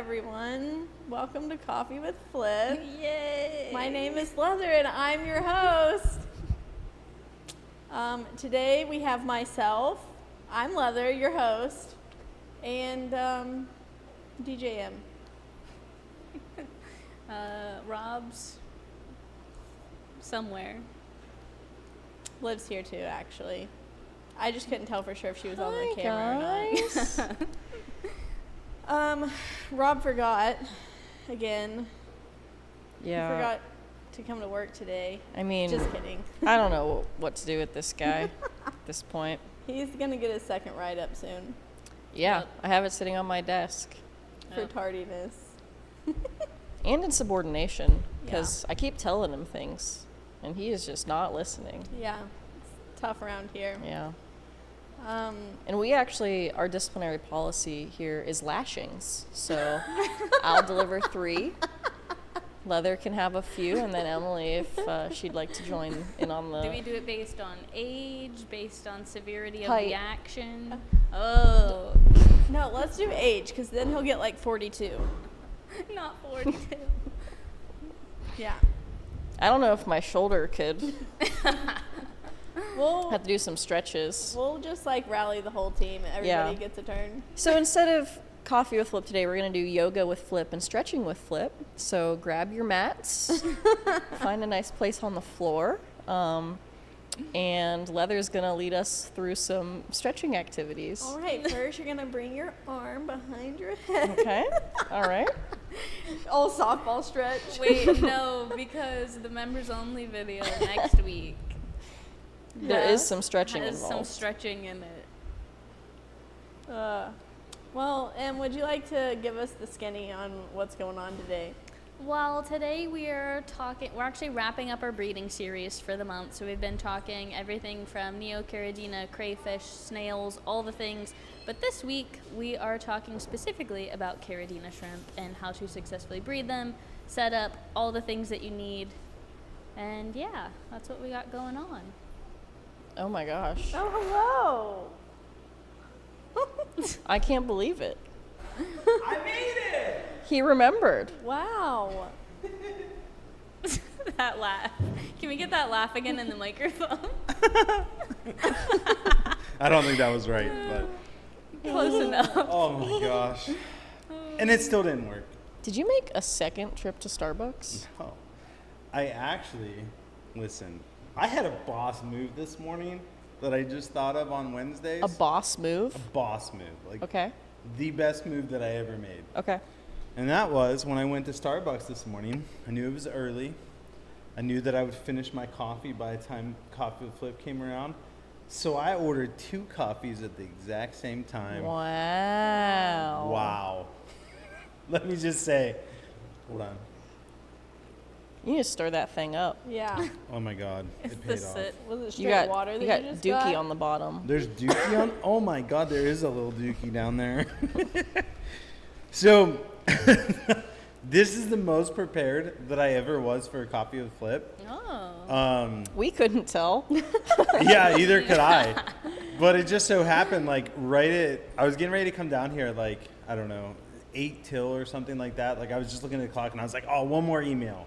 everyone. Welcome to Coffee with Flip. Yay! My name is Leather and I'm your host. Today we have myself, I'm Leather, your host, and DJ M. Rob's somewhere. Lives here too, actually. I just couldn't tell for sure if she was on the camera or not. Rob forgot again. Yeah. He forgot to come to work today. I mean, just kidding. I don't know what to do with this guy at this point. He's gonna get his second write-up soon Yeah, Yep. I have it sitting on my desk. for tardiness. And insubordination, because I keep telling him things, and he is just not listening. Yeah, it's tough around here. Yeah. And we actually, our disciplinary policy here is lashings. So I'll deliver 3. Leather can have a few, and then Emily, if she'd like to join in on the... Do we do it based on age, based on severity of Height. the action? Oh, No, let's do age, because then he'll get like 42. not 42. Yeah. I don't know if my shoulder could We'll have to do some stretches. just like rally the whole team. Everybody gets a turn. So instead of coffee with Flip today, we're going to do yoga with Flip and stretching with Flip. So grab your mats, find a nice place on the floor, and Leather's going to lead us through some stretching activities. All right, first you're gonna bring your arm behind your head. Okay, all right. Oh, softball stretch. Wait, no, because the members only video next week There is some stretching has some involved. stretching in it. Well, and would you like to give us the skinny on what's going on today? Well, today we're actually wrapping up our breeding series for the month. So we've been talking everything from Neocaridina, crayfish, snails, all the things. But this week we are talking specifically about Caridina shrimp and how to successfully breed them, set up all the things that you need. And yeah, that's what we got going on. Oh my gosh. Oh, I can't believe it. I made it! He remembered. hello. Wow. That laugh. Can we get that laugh again in the microphone? I don't think that was right, but Close enough. oh my gosh. And it still didn't work. Did you make a second trip to Starbucks? Oh. I actually, listen, I had a boss move this morning that I just thought of on Wednesdays. A boss move? A boss move. Like Okay. the best move that I ever made. Okay. And that was when I went to Starbucks this morning. I knew it was early. I knew that I would finish my coffee by the time Coffee with Flip came around. So I ordered 2 coffees at the exact same time. Wow. Wow. Let me just say, hold on. You need to stir that thing up. Yeah. Oh my God, It's it the paid off. sit. Was it You straight got, water that you got just Dookie got? on the bottom. There's Dookie on. Oh my God, there is a little Dookie down there. So, this is the most prepared that I ever was for a Coffee with Flip. Oh. We couldn't tell. Yeah, either could I. But it just so happened, like, I was getting ready to come down here, like, I don't know, 8 till or something like that. Like, I was just looking at the clock and I was like, oh, one more email.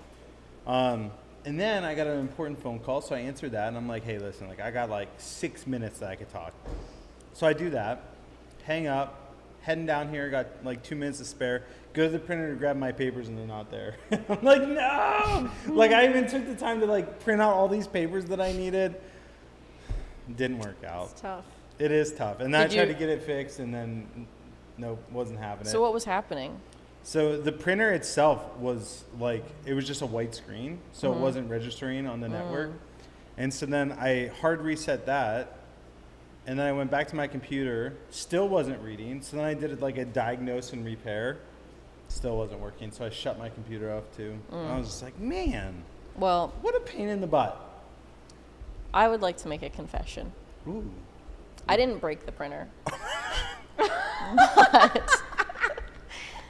And then I got an important phone call, so I answered that, and I'm like, hey, listen, like, I got like 6 minutes that I could talk. So I do that, hang up, heading down here, got like 2 minutes to spare, go to the printer to grab my papers, and they're not there. I'm like, no! Like, I even took the time to like print out all these papers that I needed. Didn't work out. It's tough. It is tough. And then I Did tried you- to get it fixed, and then nope, wasn't having it. So what was happening? So the printer itself was like, it was just a white screen, so Mm-hmm. it wasn't registering on the network. And so then I hard reset that, and then I went back to my computer, still wasn't reading. So then I did like a diagnose and repair, still wasn't working. So I shut my computer off too. And I was just like, man, Well, what a pain in the butt. I would like to make a confession. Ooh. I didn't break the printer. But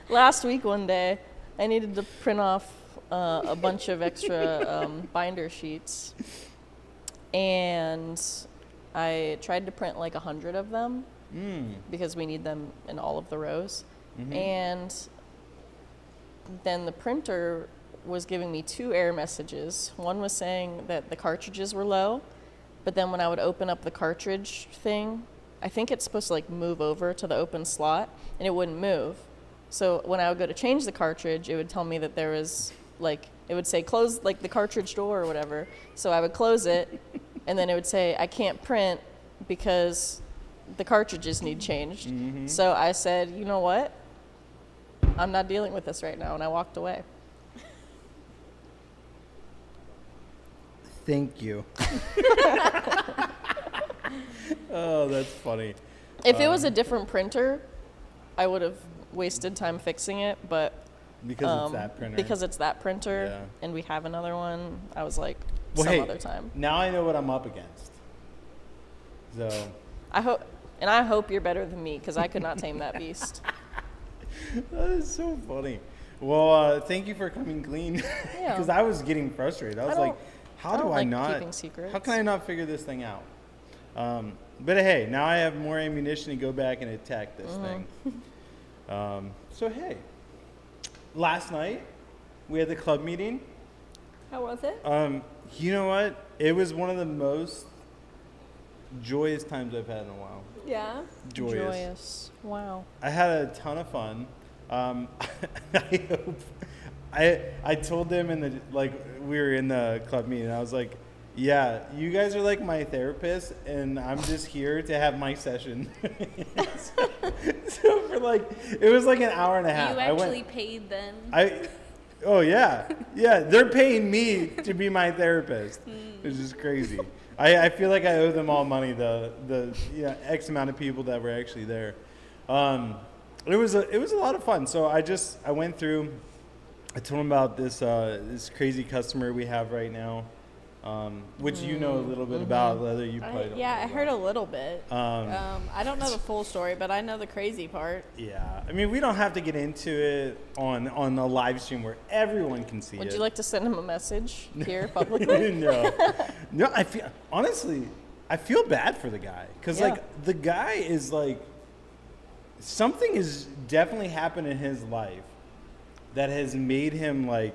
last week one day, I needed to print off a bunch of extra binder sheets. And I tried to print like 100 of them because we need them in all of the rows. And then the printer was giving me 2 error messages. One was saying that the cartridges were low, but then when I would open up the cartridge thing, I think it's supposed to like move over to the open slot, and it wouldn't move. So when I would go to change the cartridge, it would tell me that there was like, it would say close like the cartridge door or whatever. So I would close it, and then it would say I can't print because the cartridges need changed. Mm-hmm. So I said, you know what? I'm not dealing with this right now, and I walked away. Thank you. Oh, that's funny. If it was a different printer, I would have wasted time fixing it, but Because it's that printer. because it's that printer, Yeah. and we have another one, I was like, Well, some hey, other time. Now I know what I'm up against. So I hope you're better than me, because I could not tame that beast. that is so funny. Well, thank you for coming clean. Yeah. Because I was getting frustrated. I was like, how do don't I like not? keeping secrets. How can I not figure this thing out? But hey, now I have more ammunition to go back and attack this thing. So hey, last night we had the club meeting. How was it? You know what? It was one of the most joyous times I've had in a while. Yeah. Joyous. Wow. I had a ton of fun. I told them we were in the club meeting. I was like, yeah, you guys are like my therapist, and I'm just here to have my session. so for it was like an hour and a half. You actually paid them. Oh yeah, they're paying me to be my therapist. It's just crazy. I feel like I owe them all money. The X amount of people that were actually there. It was a lot of fun. So I went through. I told them about this crazy customer we have right now, which you know a little bit about. Whether you played. I heard a little bit. I don't know the full story, but I know the crazy part. Yeah, I mean, we don't have to get into it on a live stream where everyone can see it. Would you like to send him a message here publicly? No. I feel bad for the guy because Yeah. the guy is something has definitely happened in his life that has made him I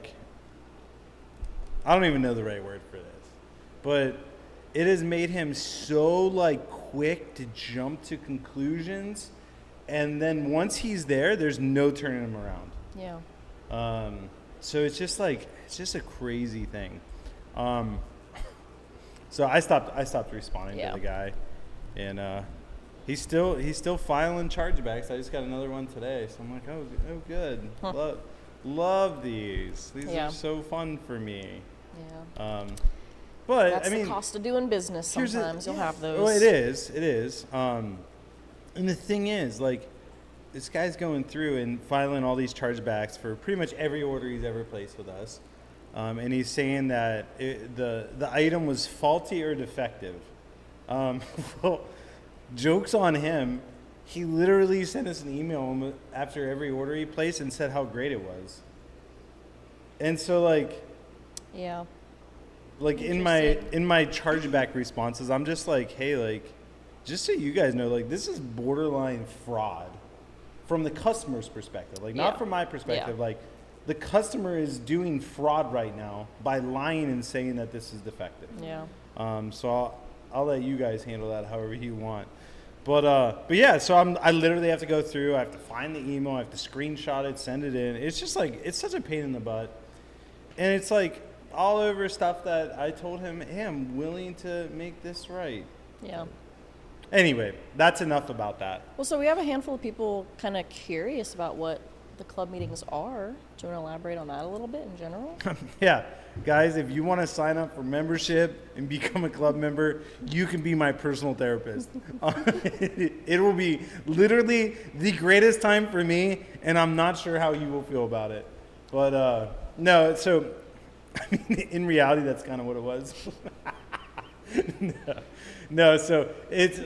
don't even know the right word for this, but it has made him so quick to jump to conclusions, and then once he's there, there's no turning him around. Yeah. So it's just a crazy thing. So I stopped responding to Yeah. the guy, and he's still filing chargebacks. I just got another one today, so I'm like, oh good. Huh. Love these. These Yeah. are so fun for me. Yeah. But That's I mean, the cost of doing business. here's Sometimes you'll have those. Well, it is. And the thing is, this guy's going through and filing all these chargebacks for pretty much every order he's ever placed with us. And he's saying that the item was faulty or defective. Well, joke's on him. He literally sent us an email after every order he placed and said how great it was. And so Yeah. in my chargeback responses, I'm just like, hey, just so you guys know, this is borderline fraud from the customer's perspective. Not Yeah. from my perspective. Yeah. The customer is doing fraud right now by lying and saying that this is defective. Yeah. So I'll let you guys handle that however you want. But yeah, so I literally have to go through. I have to find the email. I have to screenshot it, send it in. It's just it's such a pain in the butt, and it's all over stuff that I told him, hey, I'm willing to make this right. Yeah. Anyway, that's enough about that. Well, so we have a handful of people kind of curious about what the club meetings are. Do you want to elaborate on that a little bit in general? Yeah, guys, if you want to sign up for membership and become a club member, you can be my personal therapist. It will be literally the greatest time for me, and I'm not sure how you will feel about it. But no, so I mean, in reality, that's kind of what it was. No, so it's.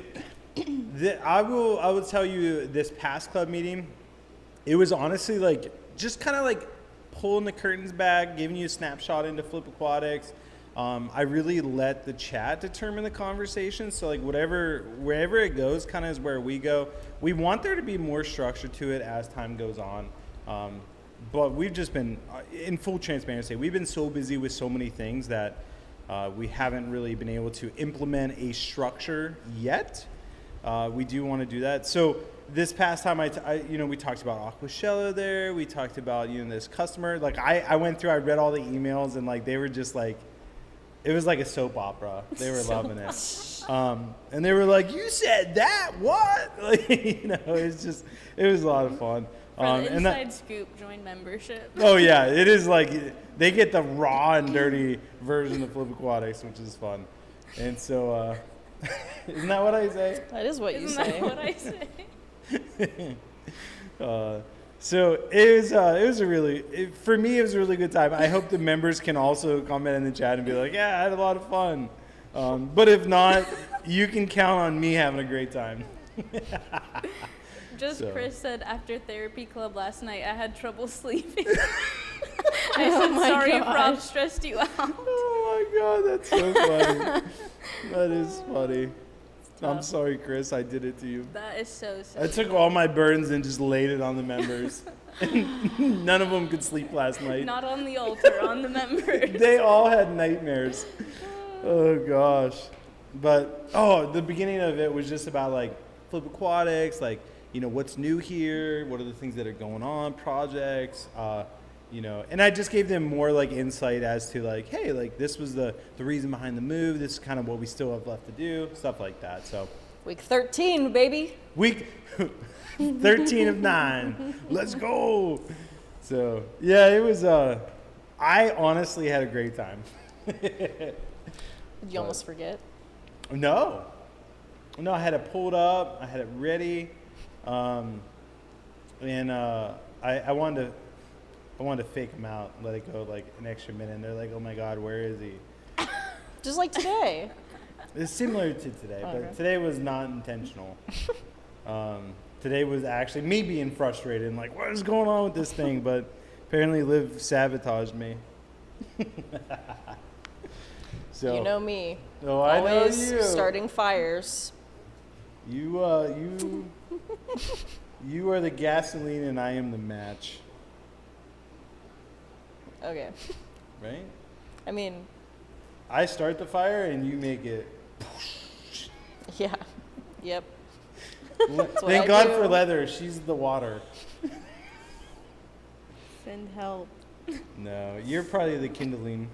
I will tell you this past club meeting, it was honestly just kind of pulling the curtains back, giving you a snapshot into Flip Aquatics. I really let the chat determine the conversation. So wherever it goes kind of is where we go. We want there to be more structure to it as time goes on. but we've just been, in full transparency, we've been so busy with so many things that we haven't really been able to implement a structure yet. We do want to do that. So this past time, we talked about Aquashella there. We talked about, this customer. Like, I went through, I read all the emails, and, like, they were just, like, it was like a soap opera. They were loving it. And they were like, you said that? What? Like, it was a lot of fun. For the inside scoop, join membership. Oh, yeah. It is like, they get the raw and dirty version of Flip Aquatics, which is fun. And so, isn't that what I say? That is what you say. Isn't that what I say? So it was for me, it was a really good time. I hope the members can also comment in the chat and be like, yeah, I had a lot of fun. But if not, you can count on me having a great time. Chris said after therapy club last night, I had trouble sleeping. I said, sorry if Rob stressed you out. Oh my God, that's so funny. That is funny. I'm sorry, Chris, I did it to you. That is so sad. I took all my burdens and just laid it on the members. None of them could sleep last night. Not on the altar, on the members. They all had nightmares. Oh gosh. But the beginning of it was just about like Flip Aquatics, like, what's new here, what are the things that are going on, projects, and I just gave them more like insight as to like, hey, like this was the reason behind the move. This is kind of what we still have left to do, stuff like that. So Week 13, baby. Week 13 of 9. Let's go. So yeah, it was. I honestly had a great time. Did you almost forget? No, I had it pulled up. I had it ready, and I wanted to fake him out, let it go like an extra minute. And they're like, "Oh my God, where is he?" Just like today. It's similar to today, but today was not intentional. Today was actually me being frustrated and like, what is going on with this thing? But apparently Liv sabotaged me. So You know me. Oh, I Always know you. starting fires. You are the gasoline and I am the match. Okay. Right? I mean, I start the fire and you make it. yeah. Yep. Thank God for Leather. She's the water. Send help. No, you're probably the kindling.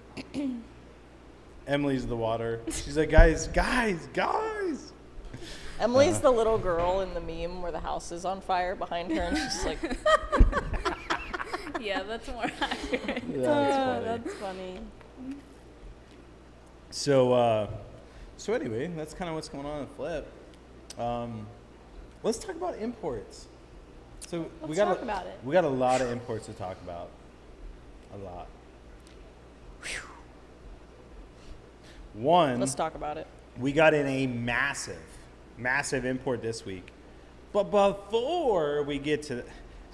Emily's the water. She's like, guys. Emily's the little girl in the meme where the house is on fire behind her, and she's like, Yeah, that's more accurate. That's funny. So anyway, that's kind of what's going on at Flip. Let's talk about imports. So Let's talk about it. We got a lot of imports to talk about. A lot. One. let's talk about it. We got in a massive import this week. But before we get to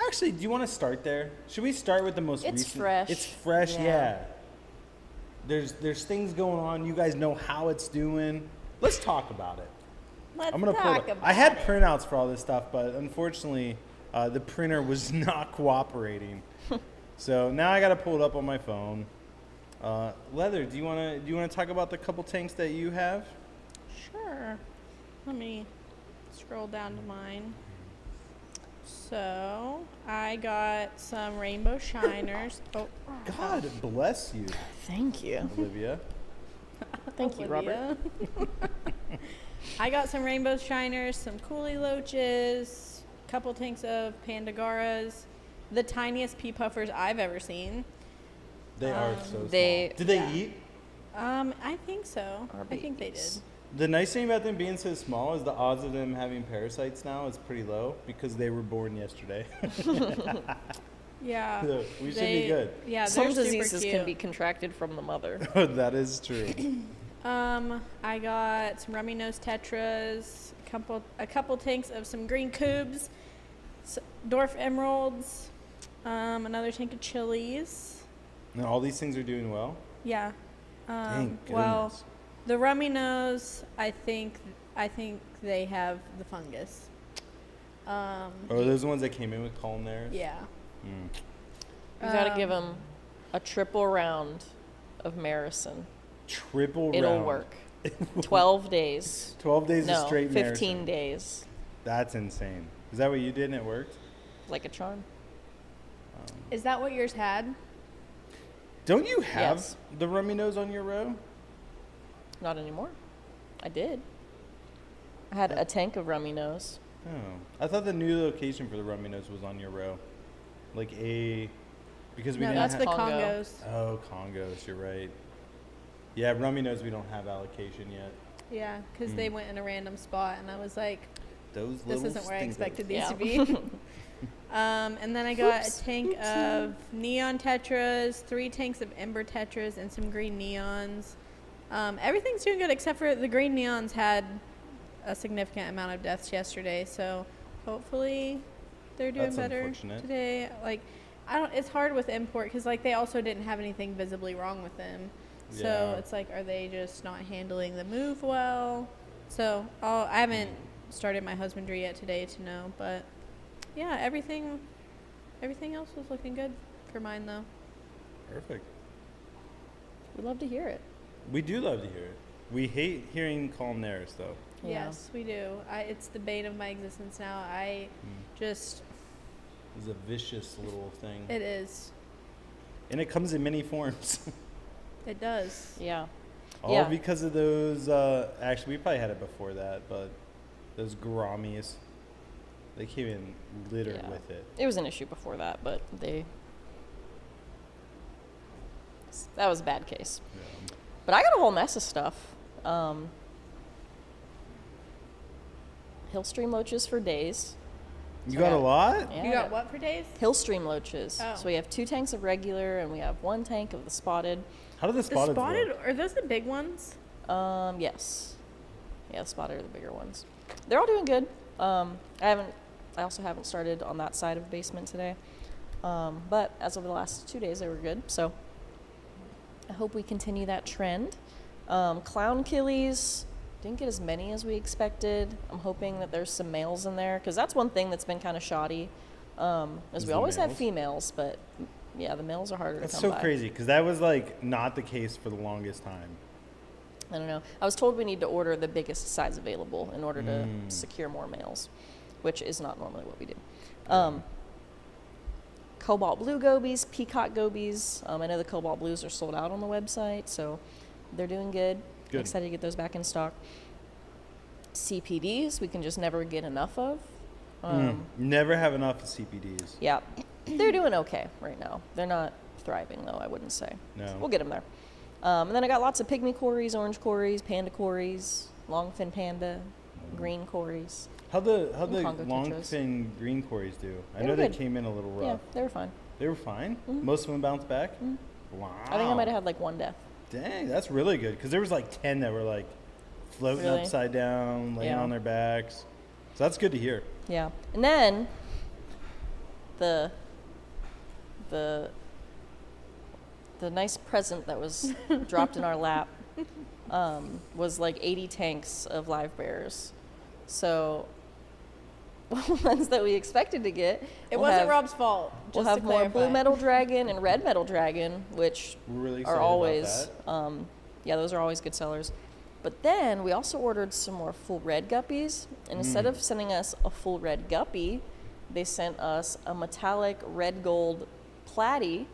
actually, do you want to start there? Should we start with the most It's recent? fresh. It's fresh, Yeah. yeah. There's things going on. You guys know how it's doing. Let's talk about it. Let's I'm gonna pull talk it up. about I had it. printouts for all this stuff, but unfortunately, the printer was not cooperating. So now I got to pull it up on my phone. Leather, do you want to talk about the couple tanks that you have? Sure. Let me scroll down to mine. So I got some rainbow shiners. Oh, God bless you, Thank you. Olivia. Thank you, Robert. Olivia. I got some rainbow shiners, some coolie loaches, a couple tanks of pandagaras, the tiniest pea puffers I've ever seen. They are so small. they- Did they yeah. eat? I think so. Our I think they did. babies. The nice thing about them being so small is the odds of them having parasites now is pretty low because they were born yesterday. Yeah. So we should be good. Yeah, Some they're super diseases can cute. be contracted from the mother. That is true. I got some rummy nose tetras, a couple tanks of some green cubes, dwarf emeralds, another tank of chilies. And all these things are doing well. Yeah. Thank Well, goodness. the rummy nose, I think they have the fungus. Are those the ones that came in with columnaires? Yeah. You gotta give them a triple round of Marison. Triple round. It'll work. 12 days. 12 days of No, straight 15 Marison. days. That's insane. Is that what you did and it worked? Like a charm. Is that what yours had? Don't you have Yes. the rummy nose on your row? Not anymore. I did. I had a tank of rummy nose. Oh. I thought the new location for the rummy nose was on your row. Like because we No, didn't that's have... the Congo. Congos. Oh, Congos, you're right. Yeah, rummy nose we don't have allocation yet. Yeah, because they went in a random spot, and I was like, Those this little isn't where I stinkers. expected these Yeah. to be. And then I got a tank of neon tetras, 3 tanks of ember tetras, and some green neons. Everything's doing good except for the green neons had a significant amount of deaths yesterday, so hopefully they're doing That's better unfortunate. today. Like, it's hard with import because like they also didn't have anything visibly wrong with them. So Yeah. it's like, are they just not handling the move well? So I haven't started my husbandry yet today to know, but yeah, everything else was looking good for mine though. Perfect. We'd love to hear it. We do love to hear it. We hate hearing columnaris though. Yeah. Yes, we do. It's the bane of my existence now. Just, It's a vicious little thing. it is. And it comes in many forms. It does. Yeah. All Yeah. because of those, actually we probably had it before that, but those gouramis, they came in littered Yeah. with it. It was an issue before that, but that was a bad case. Yeah. But I got a whole mess of stuff. Hillstream loaches for days. You So got a I lot? Yeah, You I got what for days? Hillstream loaches. Oh. So we have 2 tanks of regular and we have 1 tank of the spotted. How do the The spotted spotted, look? are those the big ones? Yes. Yeah, the spotted are the bigger ones. They're all doing good. I also haven't started on that side of the basement today. But as of the last 2 days, they were good. So I hope we continue that trend. Clown killies, didn't get as many as we expected. I'm hoping that there's some males in there because that's one thing that's been kind of shoddy. As Is we the always have males? females, but yeah, the males are harder That's to so come by. crazy because that was like not the case for the longest time. I don't know. I was told we need to order the biggest size available in order to secure more males, which is not normally what we do. Cobalt blue gobies, peacock gobies. I know the cobalt blues are sold out on the website, so they're doing good. Good. Excited to get those back in stock. CPDs, we can just never get enough of. Never have enough of CPDs. Yeah, they're doing okay right now. They're not thriving, though, I wouldn't say. No. We'll get them there. And then I got lots of pygmy cories, orange cories, panda cories, longfin panda, green cories. How'd the Congo long tetras. fin green cories do? I They know were they good. came in a little Yeah, rough. they were fine. They were fine. Most of them bounced back. Wow. I think I might have had like 1 death. Dang, that's really good because there was like 10 that were like floating Really? upside down, laying Yeah. on their backs. So that's good to hear. Yeah. And then the nice present that was dropped in our lap was like 80 tanks of livebearers. So ones that we expected to get. It we'll wasn't have- Rob's fault. We'll Just have to more clarify. blue metal dragon and red metal dragon, which We're really are excited always about that. yeah, those are always good sellers. But then we also ordered some more full red guppies, and instead of sending us a full red guppy, they sent us a metallic red gold platy,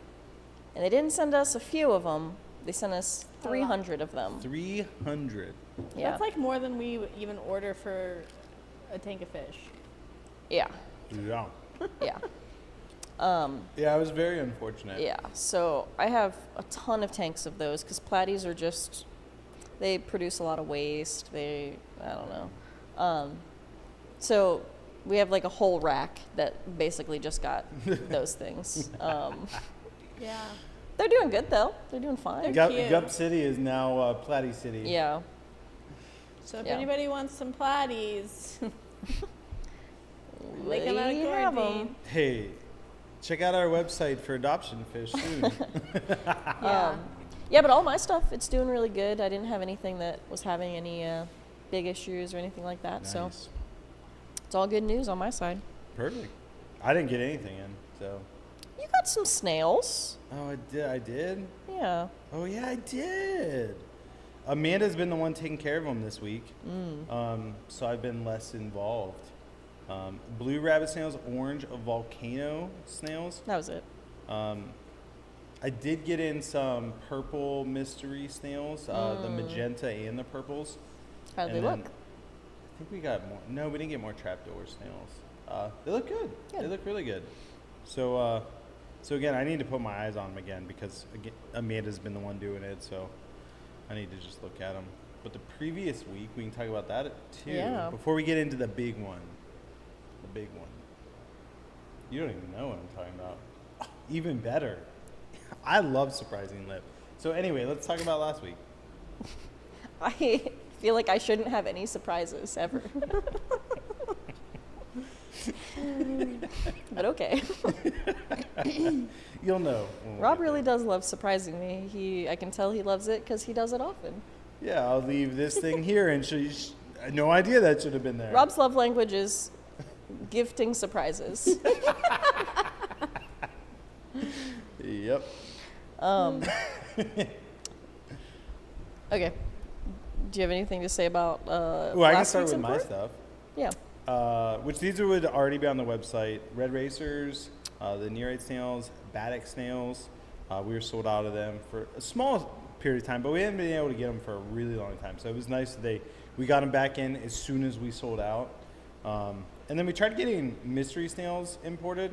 and they didn't send us a few of them. They sent us 300 of them. 300. Yeah, That's like more than we would even order for a tank of fish. yeah, Yeah. yeah. Yeah, it was very unfortunate. Yeah, so I have a ton of tanks of those because platies are just, they produce a lot of waste. I don't know. So we have like a whole rack that basically just got those things. Yeah. They're doing good though. They're doing fine. They're cute. Gup City is now Platy City. Yeah. So if Yeah. anybody wants some platies, make them out of We have 'em. quarantine. Hey, check out our website for adoption fish soon. Yeah. Yeah, but all my stuff, it's doing really good. I didn't have anything that was having any big issues or anything like that. So Nice. it's all good news on my side. Perfect. I didn't get anything in, so You got some snails. Oh, I did? Yeah. Oh, yeah, I did. Amanda's been the one taking care of them this week. So I've been less involved. Blue rabbit snails, orange volcano snails. That was it. I did get in some purple mystery snails, the magenta and the purples. How do they look? I think we got more. No, we didn't get more trapdoor snails. They look good. They look really good. So again, I need to put my eyes on them again because Amanda's been the one doing it. So I need to just look at them. But the previous week, we can talk about that too. Yeah. Before we get into the big one. The big one. You don't even know what I'm talking about. Even better. I love surprising lip. So anyway, let's talk about last week. I feel like I shouldn't have any surprises ever. But okay. You'll know. Rob really does love surprising me. I can tell he loves it because he does it often. Yeah, I'll leave this thing here and no idea that should have been there. Rob's love language is gifting surprises. Yep. Okay. Do you have anything to say about Well, I can last start week's with my import? stuff. Yeah. Which these would already be on the website. Red racers, the neorite snails, Baddock snails. We were sold out of them for a small period of time, but we haven't been able to get them for a really long time. So it was nice that we got them back in as soon as we sold out. And then we tried getting mystery snails imported.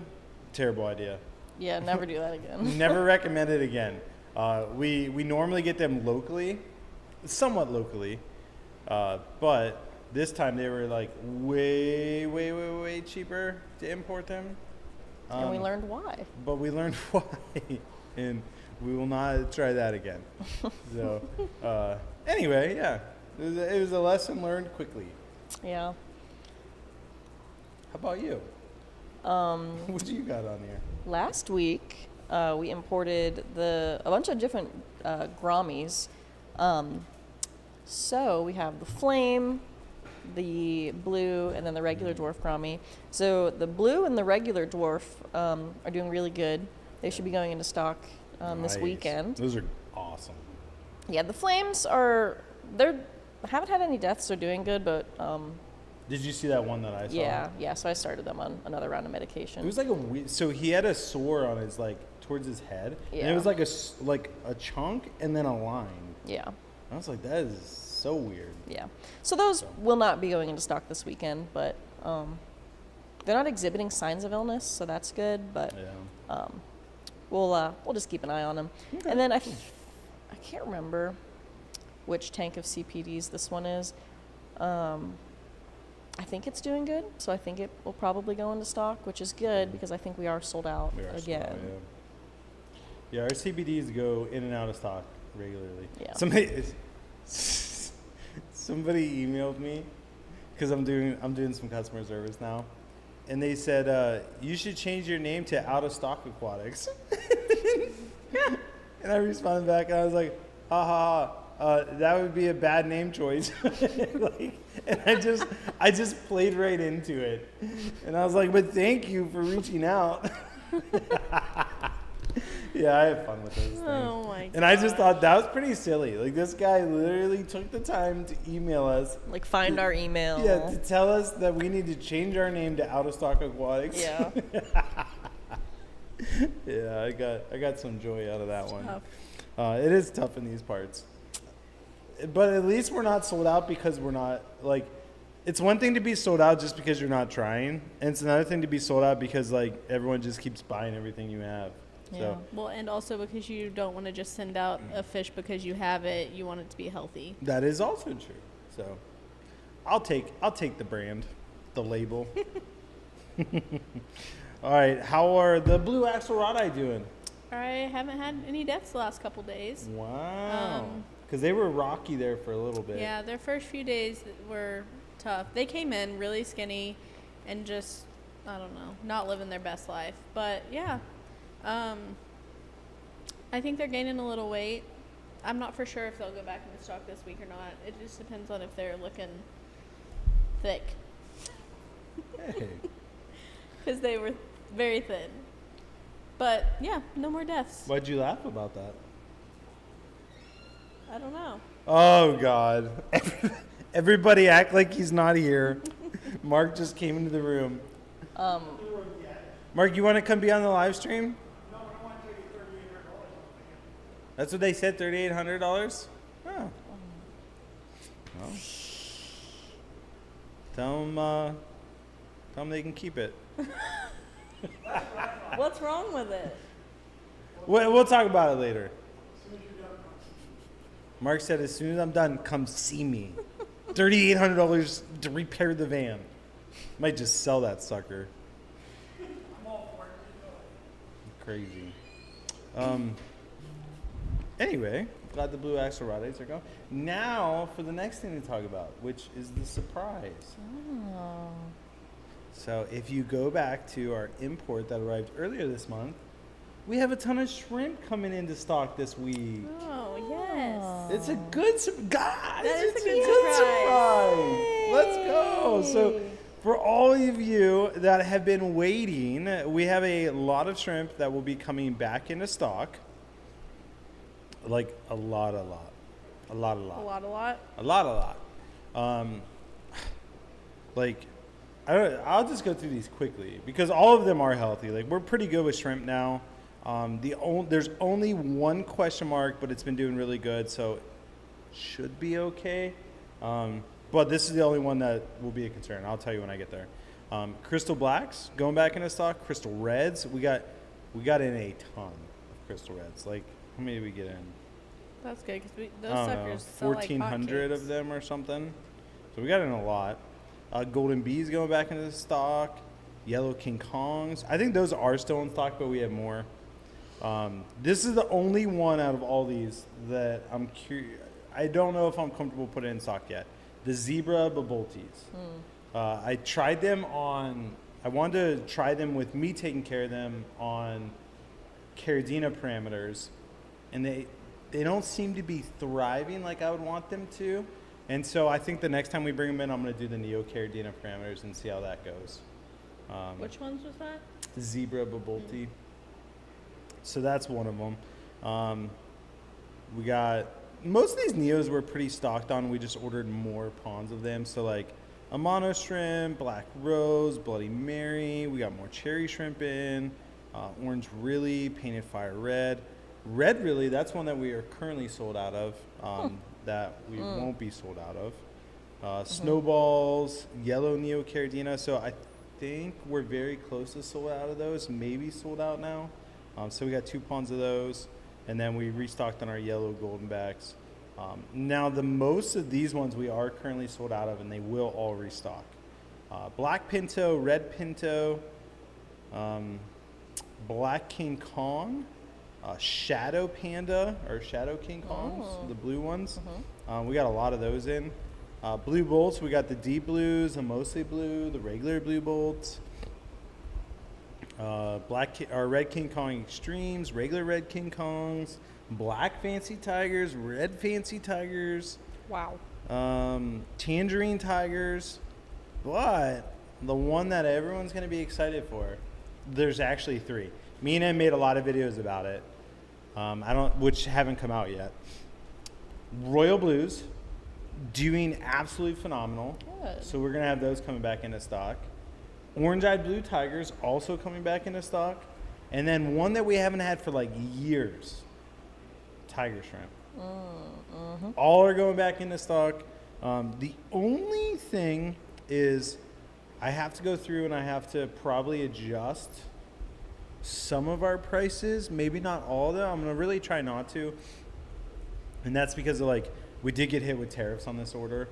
Terrible idea. Yeah, never do that again. Never recommend it again. We normally get them locally, somewhat locally, but this time they were like way cheaper to import them. And we learned why. But we learned why, and we will not try that again. So anyway, yeah, it was a lesson learned quickly. Yeah. How about you? What do you got on here? Last week, we imported a bunch of different Grammies. So we have the Flame, the Blue, and then the regular Dwarf Grammy. So the Blue and the regular Dwarf are doing really good. They should be going into stock this Nice. weekend. Those are awesome. Yeah, the Flames haven't had any deaths. They're doing good, but Did you see that one that I saw? yeah. So I started them on another round of medication. It was like so he had a sore on his towards his head, and Yeah. it was like a chunk and then a line. Yeah. I was like, that is so weird. Yeah. So those will not be going into stock this weekend, but they're not exhibiting signs of illness, so that's good. But Yeah. we'll just keep an eye on them. Okay. And then I can't remember which tank of CPDs this one is. I think it's doing good, so I think it will probably go into stock, which is good because I think we are sold out We are sold again. out, yeah, our CBDs go in and out of stock regularly. Yeah. Somebody emailed me because I'm doing some customer service now, and they said you should change your name to Out of Stock Aquatics. And I responded back and I was like, ha ha ha, that would be a bad name choice. And I just played right into it, and I was like, but thank you for reaching out. Yeah, I have fun with those things. Oh my god. And I just thought that was pretty silly. Like, this guy literally took the time to email us. Like, find our email. Yeah, to tell us that we need to change our name to Out of Stock Aquatics. Yeah. Yeah, I got some joy out of that one. Tough. It is tough in these parts. But at least we're not sold out because we're not, like, it's one thing to be sold out just because you're not trying. And it's another thing to be sold out because, like, everyone just keeps buying everything you have. Yeah. So, Well, and also because you don't want to just send out a fish because you have it. You want it to be healthy. that is also true. So I'll take the brand, the label. All right, how are the blue axolotl doing? I haven't had any deaths the last couple days. Wow. Because they were rocky there for a little bit. Yeah, their first few days were tough. They came in really skinny and just, I don't know, not living their best life. But yeah, I think they're gaining a little weight. I'm not for sure if they'll go back into stock this week or not. It just depends on if they're looking thick. Hey. Because they were very thin. But yeah, no more deaths. Why'd you laugh about that? I don't know. Oh, God. Everybody act like he's not here. Mark just came into the room. Mark, you want to come be on the live stream? No, I want to take you $3,800. That's what they said, $3,800? Oh. Well. Tell them they can keep it. What's wrong with it? We'll talk about it later. Mark said, as soon as I'm done, come see me. $3,800 to repair the van. Might just sell that sucker. I'm all for it. Crazy. Anyway, glad the blue axolotls are gone. Now for the next thing to talk about, which is the surprise. Oh. So if you go back to our import that arrived earlier this month, we have a ton of shrimp coming into stock this week. Oh, yes. It's a good guys. That is it's a good surprise. Let's go. So for all of you that have been waiting, we have a lot of shrimp that will be coming back into stock. Like a lot. Like I'll just go through these quickly because all of them are healthy. Like we're pretty good with shrimp now. There's only one question mark, but it's been doing really good, so should be okay. But this is the only one that will be a concern. I'll tell you when I get there. Crystal blacks going back into stock. Crystal reds, we got in a ton of crystal reds. Like how many did we get in? That's good because those I don't suckers know, sell like 1,400 hotcakes. of them or something. So we got in a lot. Golden bees going back into stock. Yellow King Kongs. I think those are still in stock, but we have more. This is the only one out of all these that I'm curious. I don't know if I'm comfortable putting in stock yet. The zebra baboltes. I tried them on. I wanted to try them with me taking care of them on Caridina parameters, and they don't seem to be thriving like I would want them to. And so I think the next time we bring them in, I'm going to do the Neocaridina parameters and see how that goes. Which ones was that? Zebra babolte. So that's one of them. We got most of these neos were pretty stocked on. We just ordered more ponds of them. So like a mono shrimp, black rose, Bloody Mary. We got more cherry shrimp in. Orange really, painted fire red. Red really, that's one that we are currently sold out of. That we won't be sold out of. Snowballs, yellow Neocaridina. So I think we're very close to sold out of those. Maybe sold out now. So we got 2 ponds of those. And then we restocked on our yellow goldenbacks. Now the most of these ones we are currently sold out of, and they will all restock. Black Pinto, Red Pinto, Black King Kong, Shadow Panda, or Shadow King Kongs, the blue ones. We got a lot of those in. Blue bolts, we got the deep blues, the mostly blue, the regular blue bolts. Red King Kong Extremes, regular Red King Kongs, black Fancy Tigers, red Fancy Tigers. Wow. Tangerine Tigers. But the one that everyone's going to be excited for, there's actually 3. Me and Em made a lot of videos about it, which haven't come out yet. Royal Blues, doing absolutely phenomenal. Good. So we're going to have those coming back into stock. Orange-eyed blue tigers also coming back into stock. And then one that we haven't had for like years, tiger shrimp. All are going back into stock. The only thing is I have to go through and I have to probably adjust some of our prices, maybe not all of them. I'm going to really try not to. And that's because of like, we did get hit with tariffs on this order,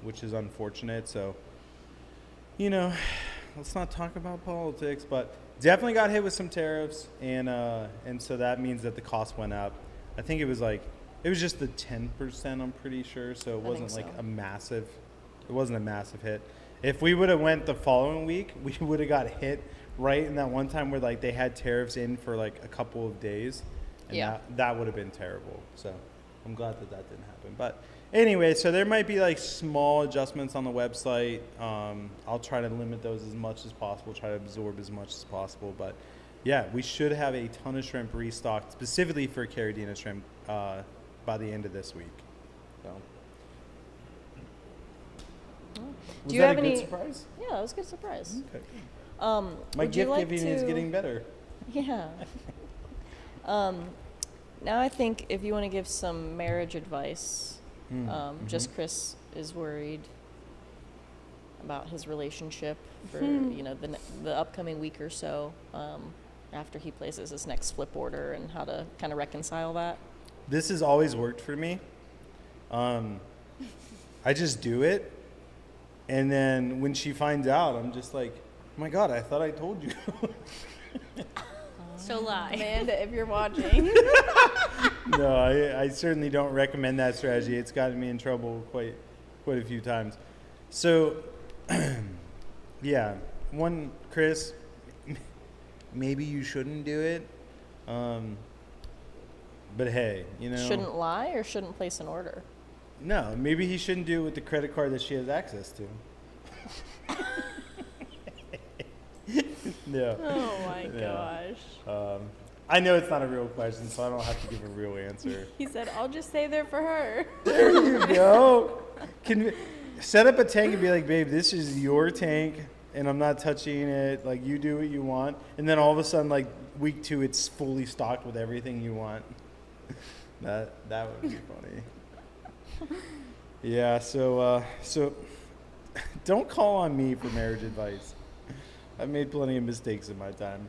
which is unfortunate. So, you know, let's not talk about politics, but definitely got hit with some tariffs. And so that means that the cost went up. I think it was just the 10%, I'm pretty sure. So it wasn't like a massive hit. If we would have went the following week, we would have got hit right in that one time where like they had tariffs in for like a couple of days. And that would have been terrible. So I'm glad that didn't happen. But anyway, so there might be like small adjustments on the website. I'll try to limit those as much as possible, try to absorb as much as possible. But yeah, we should have a ton of shrimp restocked specifically for Caridina shrimp by the end of this week. So. Was Do you that have a good any? surprise? Yeah, it was a good surprise. Okay. My My gift giving is getting better. Yeah. Now I think if you want to give some marriage advice, just Chris is worried about his relationship for the upcoming week or so after he places his next flip order and how to kind of reconcile that. This has always worked for me. I just do it, and then when she finds out, I'm just like, oh my God, I thought I told you. So lie. Amanda, if you're watching. No, I certainly don't recommend that strategy. It's gotten me in trouble quite a few times. So, yeah, Chris, maybe you shouldn't do it. But hey, Shouldn't lie or shouldn't place an order? No, maybe he shouldn't do it with the credit card that she has access to. No. Oh my gosh. I know it's not a real question, so I don't have to give a real answer. He said, I'll just stay there for her. There you go. Set up a tank and be like, babe, this is your tank, and I'm not touching it. Like, you do what you want. And then all of a sudden, like, week 2, it's fully stocked with everything you want. That would be funny. Yeah, so don't call on me for marriage advice. I've made plenty of mistakes in my time.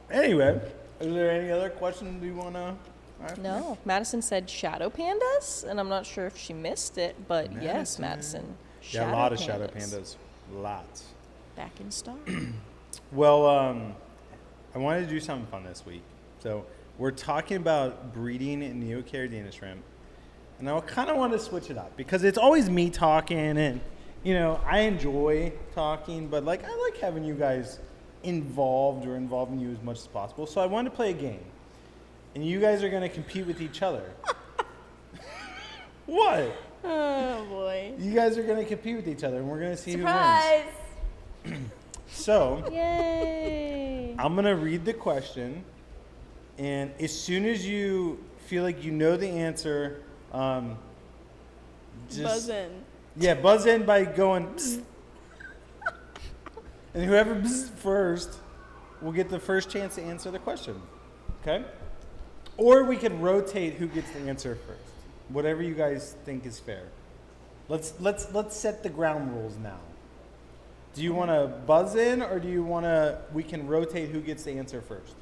Anyway, is there any other questions we want to ask? No. Madison said shadow pandas, and I'm not sure if she missed it, but yes, Madison. Yeah, a lot of shadow pandas. Lots. Back in stock. Well, I wanted to do something fun this week. So we're talking about breeding Neocaridina shrimp. And I kind of want to switch it up because it's always me talking, and, I enjoy talking, but, I like having you guys involved or involving you as much as possible. So I wanted to play a game. And you guys are going to compete with each other. What? Oh boy. You guys are going to compete with each other, and we're going to see Surprise! who wins. So, Yay! I'm going to read the question, and as soon as you feel like you know the answer, just Buzz in. Yeah, buzz in by going bzz. And whoever bzz first will get the first chance to answer the question. Okay? Or we could rotate who gets to answer first. Whatever you guys think is fair. Let's set the ground rules now. Do you want to buzz in, or do you want to? We can rotate who gets to answer first.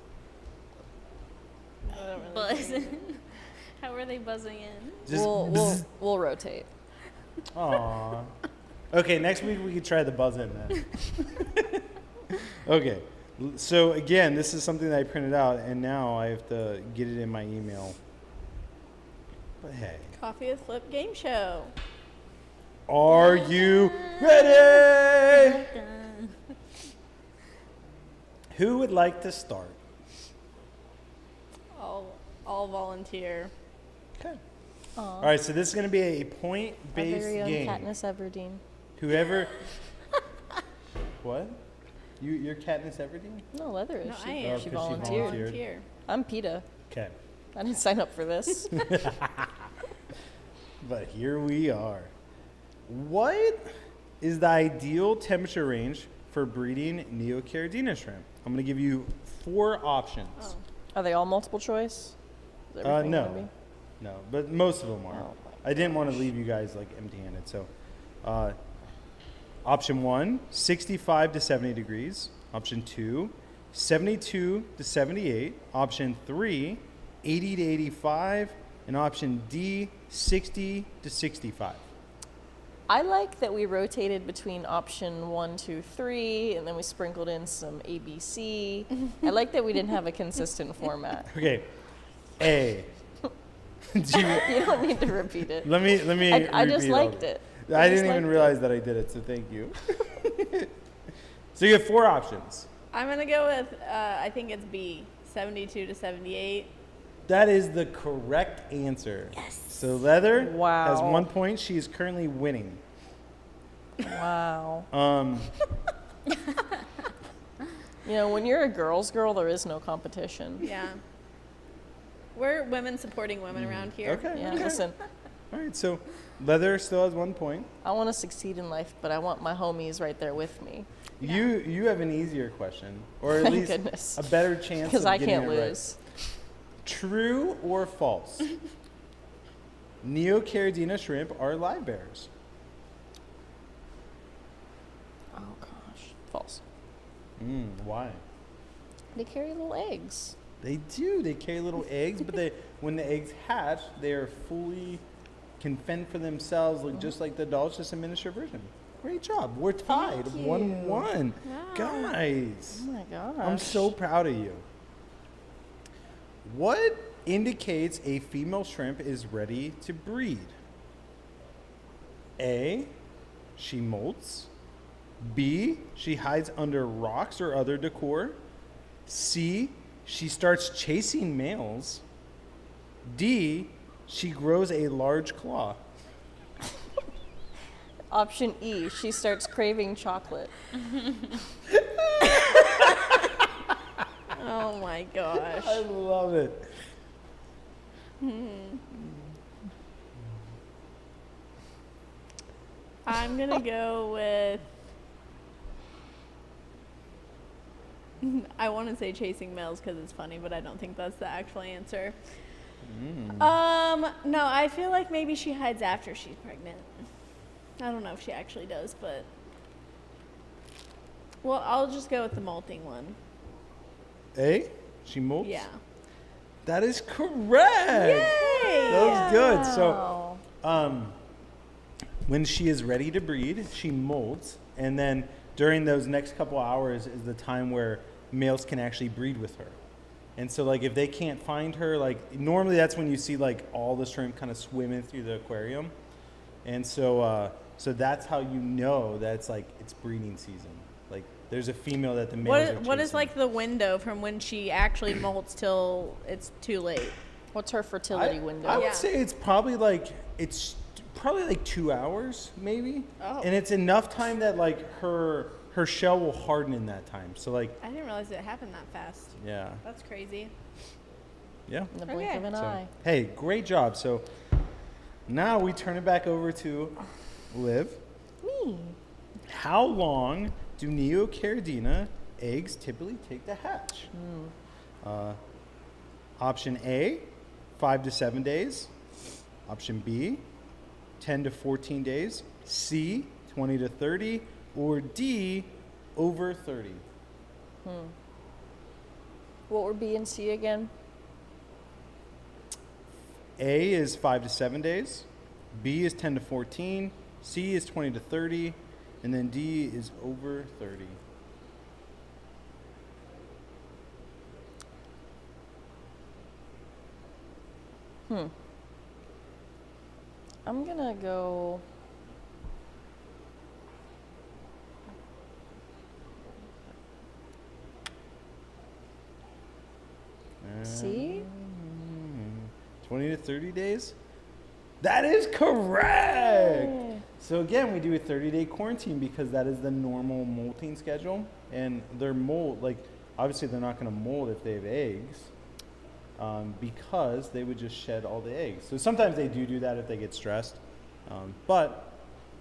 I don't really Buzz. think- How are they buzzing in? Just We'll rotate. Aww. Okay, next week we could try the buzz in then. Okay. So again, this is something that I printed out, and now I have to get it in my email. But hey, Coffee with Flip game show. are you ready? Who would like to start? All volunteer. Okay. All right, so this is going to be a point-based Our very own game. Katniss Everdeen. Whoever. What? You're Katniss Everdeen? No, Leather is. No, she, I am. she Oh, 'cause she volunteered. volunteered. I'm PETA. Okay. I didn't sign up for this. But here we are. What is the ideal temperature range for breeding Neocaridina shrimp? I'm going to give you 4 options. Oh. Are they all multiple choice? Is everything gonna be? No, but most of them are. Oh, I didn't want to leave you guys empty-handed. So, option 1, 65 to 70 degrees. Option 2, 72 to 78. Option 3, 80 to 85. And option D, 60 to 65. I like that we rotated between option 1, 2, 3, and then we sprinkled in some ABC. I like that we didn't have a consistent format. Okay, A. Do you, You don't need to repeat it. let me. I just repeat all liked of it. I just didn't even liked realize that I did it, so thank you. So you have 4 options. I'm gonna go with I think it's B, 72 to 78. That is the correct answer. Yes. So Leather has Wow. 1 point. She is currently winning. Wow. You know, when you're a girl's girl, there is no competition. Yeah. We're women supporting women around here. Okay. Yeah, okay. listen, All right. So Leather still has 1 point. I want to succeed in life, but I want my homies right there with me. You have an easier question, or at Thank least goodness. a better chance Because of I getting can't it right. lose. True or false? Neocaridina shrimp are live bearers. Oh gosh, false. Why? They carry little eggs. They do. They carry little eggs, but when the eggs hatch, they are can fend for themselves, look just like the adults, just a miniature version. Great job. We're tied. Thank you. 1-1. Wow. Guys, Oh my gosh. I'm so proud of you. What indicates a female shrimp is ready to breed? A, she molts. B, she hides under rocks or other decor. C, she starts chasing males. D, she grows a large claw. Option E, she starts craving chocolate. Oh my gosh. I love it. I'm gonna go with. I want to say chasing males because it's funny, but I don't think that's the actual answer. No, I feel like maybe she hides after she's pregnant. I don't know if she actually does, but. Well, I'll just go with the molting one. A, she molts. Yeah. That is correct. Yay! That was good. So, Oh. when she is ready to breed, she molts, and then during those next couple hours is the time where males can actually breed with her. And so, like, if they can't find her, like, normally that's when you see, like, all the shrimp kind of swimming through the aquarium. And so, so that's how you know that it's, like, it's breeding season. Like, there's a female that the males are What is chasing. like the window from when she actually molts till it's too late? What's her fertility I window? would say it's probably like 2 hours, maybe. Oh. And it's enough time that like her shell will harden in that time. So like, I didn't realize it happened that fast. yeah, That's crazy. yeah. In the blink Okay. of an So, eye. hey, great job. So now we turn it back over to Liv. Me. How long do Neocaridina eggs typically take to hatch? Option A, 5 to 7 days. Option B, 10 to 14 days. C, 20 to 30. Or D, over 30. What were B and C again? A is 5 to 7 days. B is 10 to 14. C is 20 to 30. And then D is over 30. I'm gonna go. C? 20 to 30 days? That is correct! So again, we do a 30-day quarantine because that is the normal molting schedule. And their molt, like, obviously they're not going to molt if they have eggs because they would just shed all the eggs. So sometimes they do that if they get stressed. But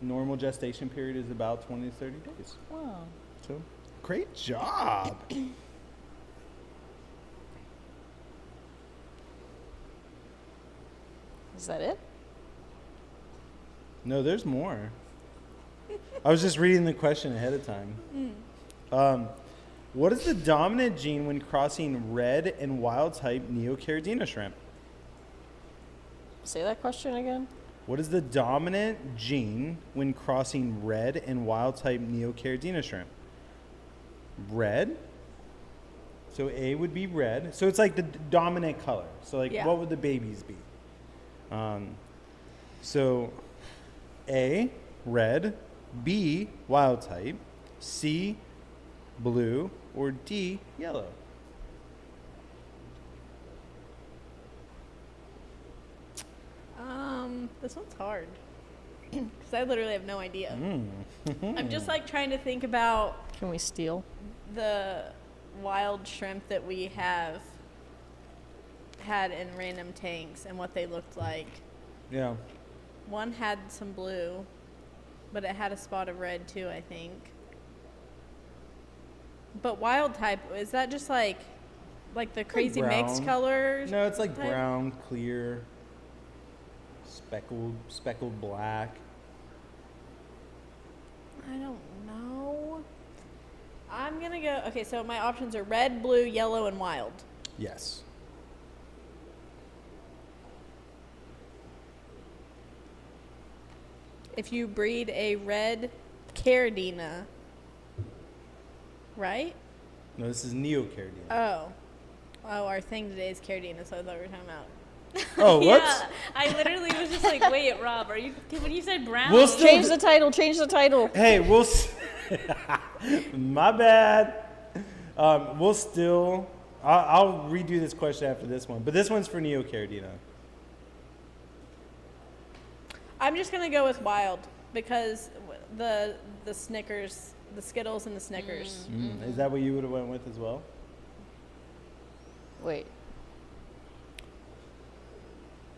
normal gestation period is about 20 to 30 days. Wow. So great job! Is that it? No, there's more. I was just reading the question ahead of time. What is the dominant gene when crossing red and wild type Neocaridina shrimp? Say that question again. What is the dominant gene when crossing red and wild type Neocaridina shrimp? Red. So A would be red. So it's like the dominant color. So like, Yeah. what would the babies be? So A, red. B, wild type. C, blue. Or D, yellow. This one's hard because I literally have no idea. I'm just like trying to think about Can we steal? the wild shrimp that we have had in random tanks and what they looked like. Yeah. One had some blue, but it had a spot of red too, I think. But wild type, is that just like the crazy mixed brown. colors? No, it's like type? brown, clear, speckled black. I don't know. I'm gonna go. Okay, so my options are red, blue, yellow, and wild. Yes. If you breed a red Caridina, right? No, this is Neocaridina. Oh, our thing today is Caridina, so I thought we were talking about. Oh, whoops. Yeah, I literally was just like, wait, Rob, are you, when you said brown? We'll still Change the title. Change the title. Hey, my bad. We'll still. I'll redo this question after this one, but this one's for Neocaridina. I'm just gonna go with wild because the Snickers, the Skittles, and the Snickers. Is that what you would have went with as well? Wait.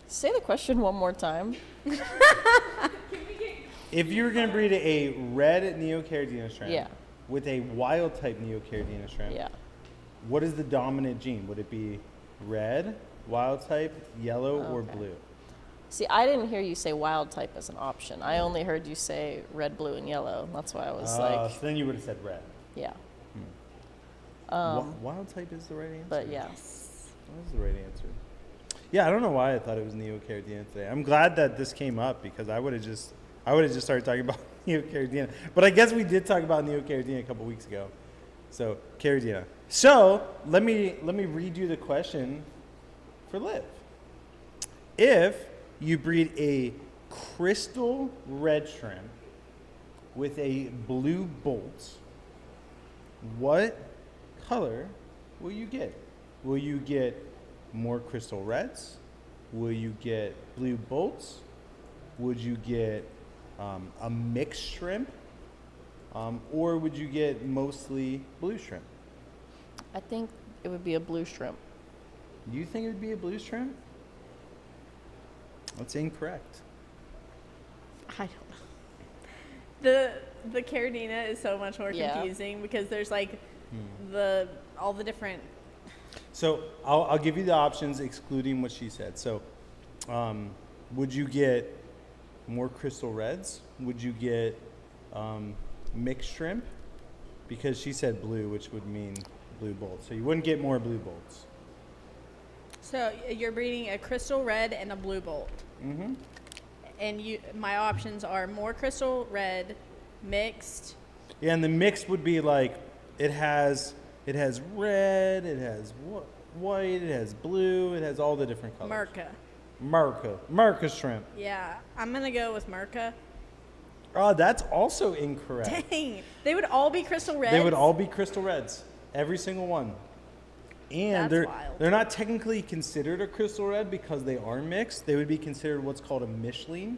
Say the question one more time. If you were going to breed a red Neocaridina shrimp Yeah. with a wild type Neocaridina shrimp, Yeah. what is the dominant gene? Would it be red, wild type, yellow, or Okay. blue? See, I didn't hear you say wild type as an option. I only heard you say red, blue, and yellow. That's why I was like, So then you would have said red. yeah. Wild type is the right answer. But yeah. That is the right answer. Yeah, I don't know why I thought it was Neocaridina today. I'm glad that this came up because I would have just started talking about Neocaridina. But I guess we did talk about Neocaridina a couple weeks ago. So Caridina. So let me redo the question for Liv. If you breed a crystal red shrimp with a blue bolt, what color will you get? Will you get more crystal reds? Will you get blue bolts? Would you get a mixed shrimp? Or would you get mostly blue shrimp? I think it would be a blue shrimp. You think it would be a blue shrimp? That's incorrect. I don't know. The Caridina is so much more Yeah. confusing because there's like all the different. So I'll give you the options excluding what she said. So would you get more crystal reds? Would you get mixed shrimp? Because she said blue, which would mean blue bolts. So you wouldn't get more blue bolts. So you're breeding a crystal red and a blue bolt. Mm-hmm. And my options are more crystal red, mixed. Yeah, and the mixed would be like it has red, it has white, it has blue, it has all the different colors. Merca shrimp. Yeah, I'm gonna go with Merca. Oh, that's also incorrect. Dang, they would all be crystal reds. They would all be crystal reds, every single one. And That's wild. they're not technically considered a crystal red because they are mixed. They would be considered what's called a Michelin.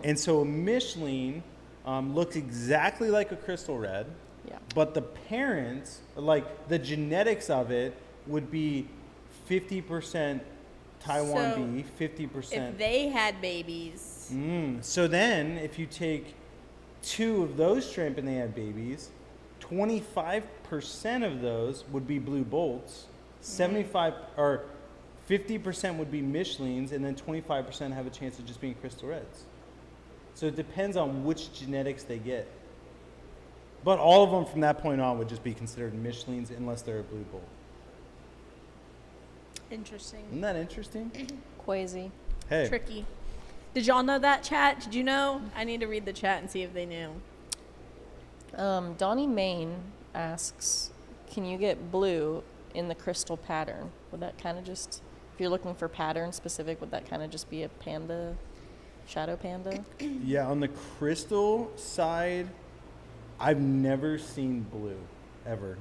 And so a Michelin looks exactly like a crystal red. Yeah. But the parents, like the genetics of it, would be 50% Taiwan So, B, 50%. If they had babies, So then, if you take 2 of those shrimp and they had babies, 25% of those would be blue bolts, 75 or 50% would be Michelins, and then 25% have a chance of just being crystal reds. So it depends on which genetics they get. But all of them from that point on would just be considered Michelins unless they're a blue bolt. interesting, Isn't that interesting? Quasi. Hey. tricky. Did y'all know that, chat? Did you know? I need to read the chat and see if they knew. Donnie Main asks, can you get blue in the crystal pattern? Would that kind of just, if you're looking for pattern specific, would that kind of just be a panda, shadow panda? Yeah, on the crystal side, I've never seen blue, ever.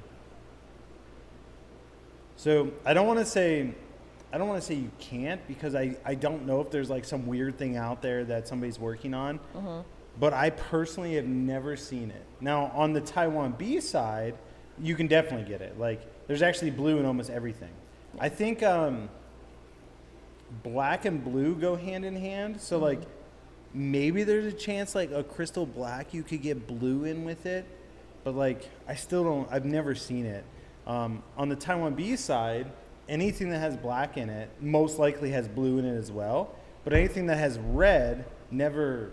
So I don't want to say you can't because I don't know if there's like some weird thing out there that somebody's working on. But I personally have never seen it. Now on the Taiwan B side, you can definitely get it. Like, there's actually blue in almost everything. I think black and blue go hand in hand. So, like, maybe there's a chance, like, a crystal black, you could get blue in with it. But, like, I've never seen it. On the Taiwan bee side, anything that has black in it most likely has blue in it as well. But anything that has red never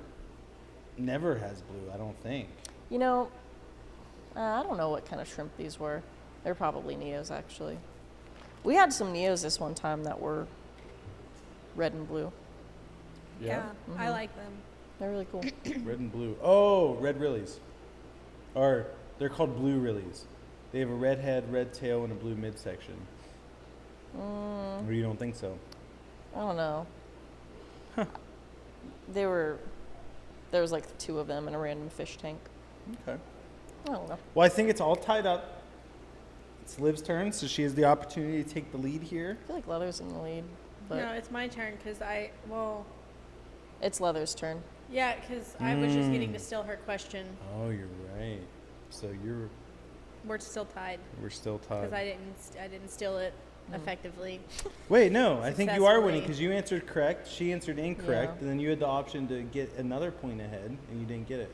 has blue, I don't think. You know, I don't know what kind of shrimp these were. They're probably neos, actually. We had some neos this one time that were red and blue. Yeah, I like them. They're really cool. Red and blue. Oh, red rillies. Or they're called blue rillies. They have a red head, red tail, and a blue midsection. Or you don't think so? I don't know. There was like 2 of them in a random fish tank. Okay. I don't know. Well, I think it's all tied up. It's Liv's turn, so she has the opportunity to take the lead here. I feel like Leather's in the lead, but No, it's my turn because it's Leather's turn. yeah, because I was just getting to steal her question. Oh, you're right. So We're still tied we're still tied. because I didn't steal it effectively. Wait, no, I think you are winning Successfully. because you answered correct. She answered incorrect, Yeah. and then you had the option to get another point ahead, and you didn't get it.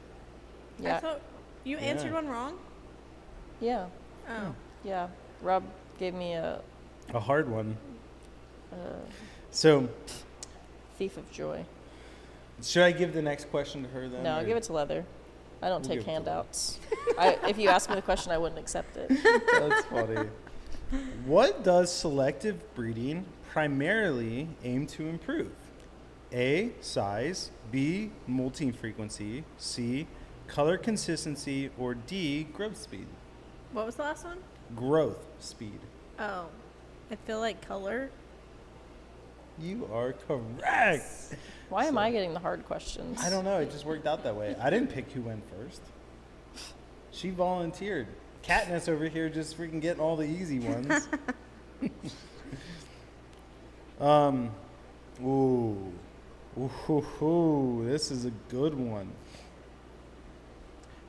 I Yeah. thought you answered one wrong. Yeah. Oh, Yeah. Rob gave me a A hard one. So, thief of joy. should I give the next question to her then? No, or- give it to Leather. I don't We'll take give it to Leather. handouts. If you asked me the question, I wouldn't accept it. That's funny. What does selective breeding primarily aim to improve? A, size, B, molting frequency, C, color consistency, or D, growth speed? what was the last one? Growth speed. Oh, I feel like color. You are correct. Why am I getting the hard questions? I don't know. It just worked out that way. I didn't pick who went first. She volunteered. Katniss over here just freaking getting all the easy ones. Ooh, this is a good one.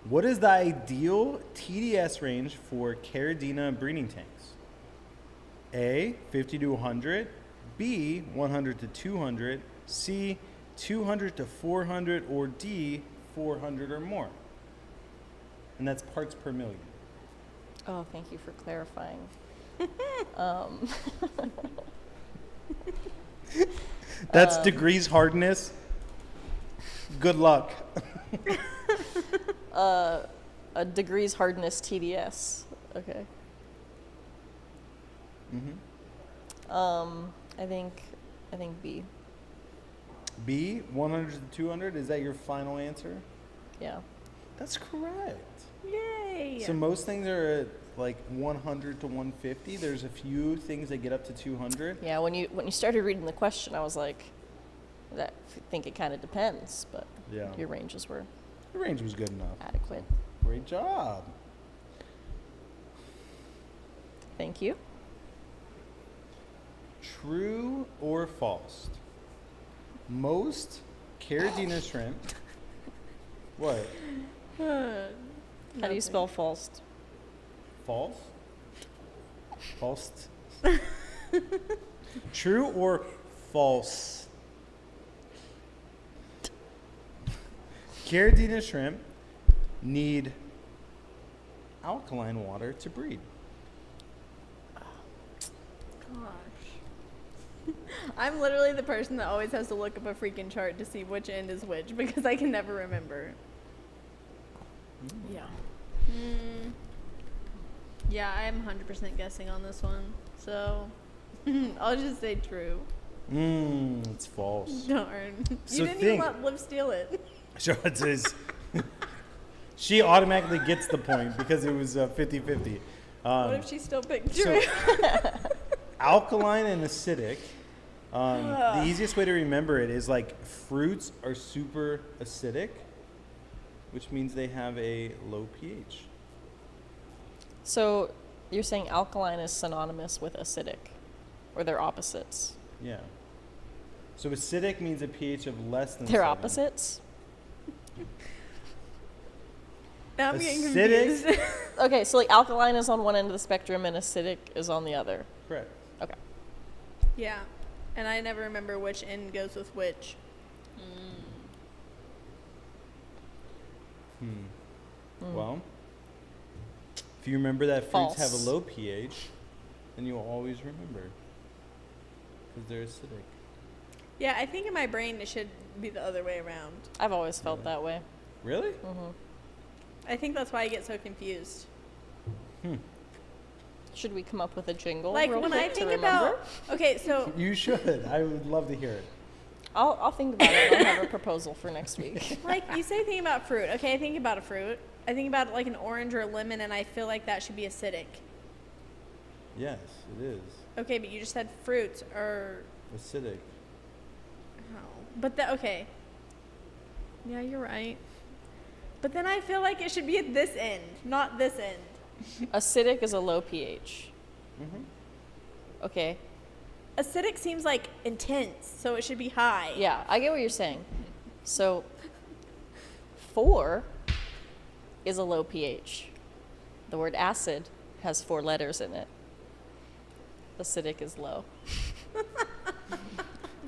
What is the ideal TDS range for Caridina breeding tanks? A, 50 to 100, B, 100 to 200, C, 200 to 400, or D, 400 or more. And that's parts per million. Oh, thank you for clarifying. That's degrees hardness. Good luck. A degrees hardness TDS. Okay. I think B. B, 100 to 200. Is that your final answer? Yeah. That's correct. Yay! So most things are at like 100 to 150. There's a few things that get up to 200. Yeah. When you started reading the question, I was like, I think it kind of depends, but Yeah. your ranges were The range was good enough. adequate. Great job. Thank you. True or false? Most Caridina shrimp. What? How do you spell false? False? False? True or false? Caridina shrimp need alkaline water to breed. Gosh. I'm literally the person that always has to look up a freaking chart to see which end is which because I can never remember. Yeah. Yeah, I'm 100% guessing on this one. So I'll just say true. It's false. Darn. So You didn't think. even let Liv steal it. So it is. She automatically gets the point because it was 50-50. What if she still picked so- true? Alkaline and acidic. The easiest way to remember it is like fruits are super acidic, which means they have a low pH. So you're saying alkaline is synonymous with acidic, or they're opposites? Yeah. So acidic means a pH of less than They're 7. opposites? Now I'm getting Acidic? confused. Okay, so like alkaline is on one end of the spectrum and acidic is on the other. Correct. Okay. Yeah. And I never remember which end goes with which. Well, if you remember that fruits have False. a low pH, then you'll always remember. Because they're acidic. Yeah, I think in my brain it should be the other way around. I've always felt that way. Really? I think that's why I get so confused. Should we come up with a jingle? Like real when I quick to think remember? about, okay, so You should. I would love to hear it. I'll think about it. I'll have a proposal for next week. like you say think about fruit. Okay, I think about a fruit. I think about like an orange or a lemon, and I feel like that should be acidic. Yes, it is. Okay, but you just said fruits are. Acidic. Oh, but okay. Yeah, you're right. But then I feel like it should be at this end, not this end. Acidic is a low pH. Mm-hmm. Okay. Acidic seems like intense, so it should be high. Yeah, I get what you're saying. So 4 is a low pH. The word acid has 4 letters in it. Acidic is low.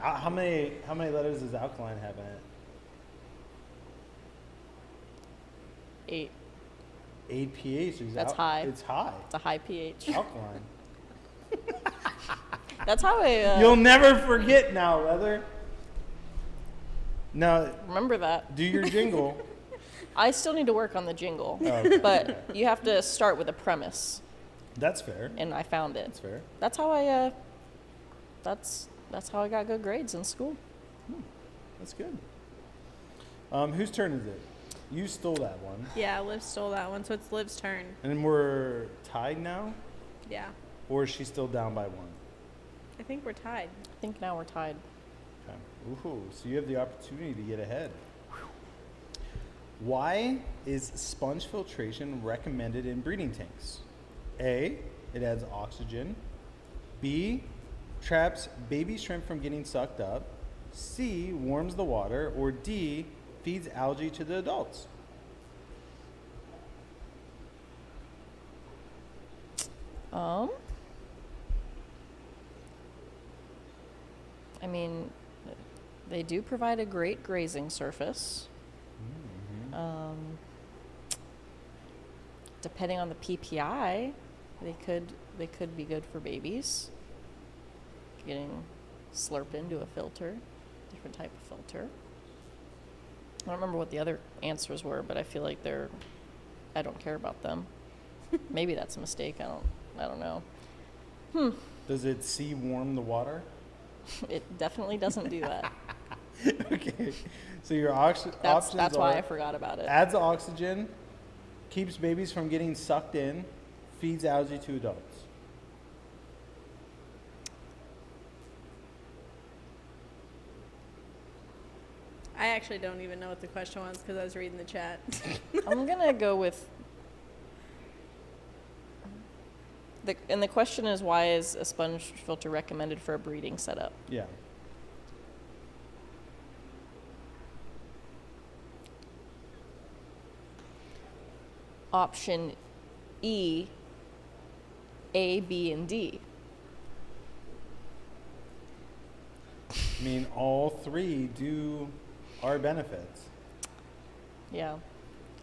How many letters does alkaline have in it? 8. 8 pH. That's high. It's high. It's a high pH. Alkaline. That's how I You'll never forget now, Leather. Now, remember that. do your jingle. I still need to work on the jingle, Oh, but you have to start with a premise, that's fair. and I found it. That's fair. That's how I. That's how I got good grades in school. That's good. Whose turn is it? You stole that one. Yeah, Liv stole that one, so it's Liv's turn. And we're tied now? Yeah. Or is she still down by 1? I think we're tied. I think now we're tied. Okay. Ooh, so you have the opportunity to get ahead. Why is sponge filtration recommended in breeding tanks? A, it adds oxygen. B, traps baby shrimp from getting sucked up. C, warms the water. Or D, feeds algae to the adults. I mean, they do provide a great grazing surface. Depending on the PPI, they could be good for babies. Getting slurped into a filter, different type of filter. I don't remember what the other answers were, but I feel like I don't care about them. Maybe that's a mistake. I don't know. Does it C, warm the water? It definitely doesn't do that. Okay. So your options That's why are I forgot about it. adds oxygen, keeps babies from getting sucked in, feeds algae to adults. I actually don't even know what the question was because I was reading the chat. I'm gonna go with and the question is, why is a sponge filter recommended for a breeding setup? Yeah. Option E, A, B, and D. I mean, all 3 are benefits. Yeah.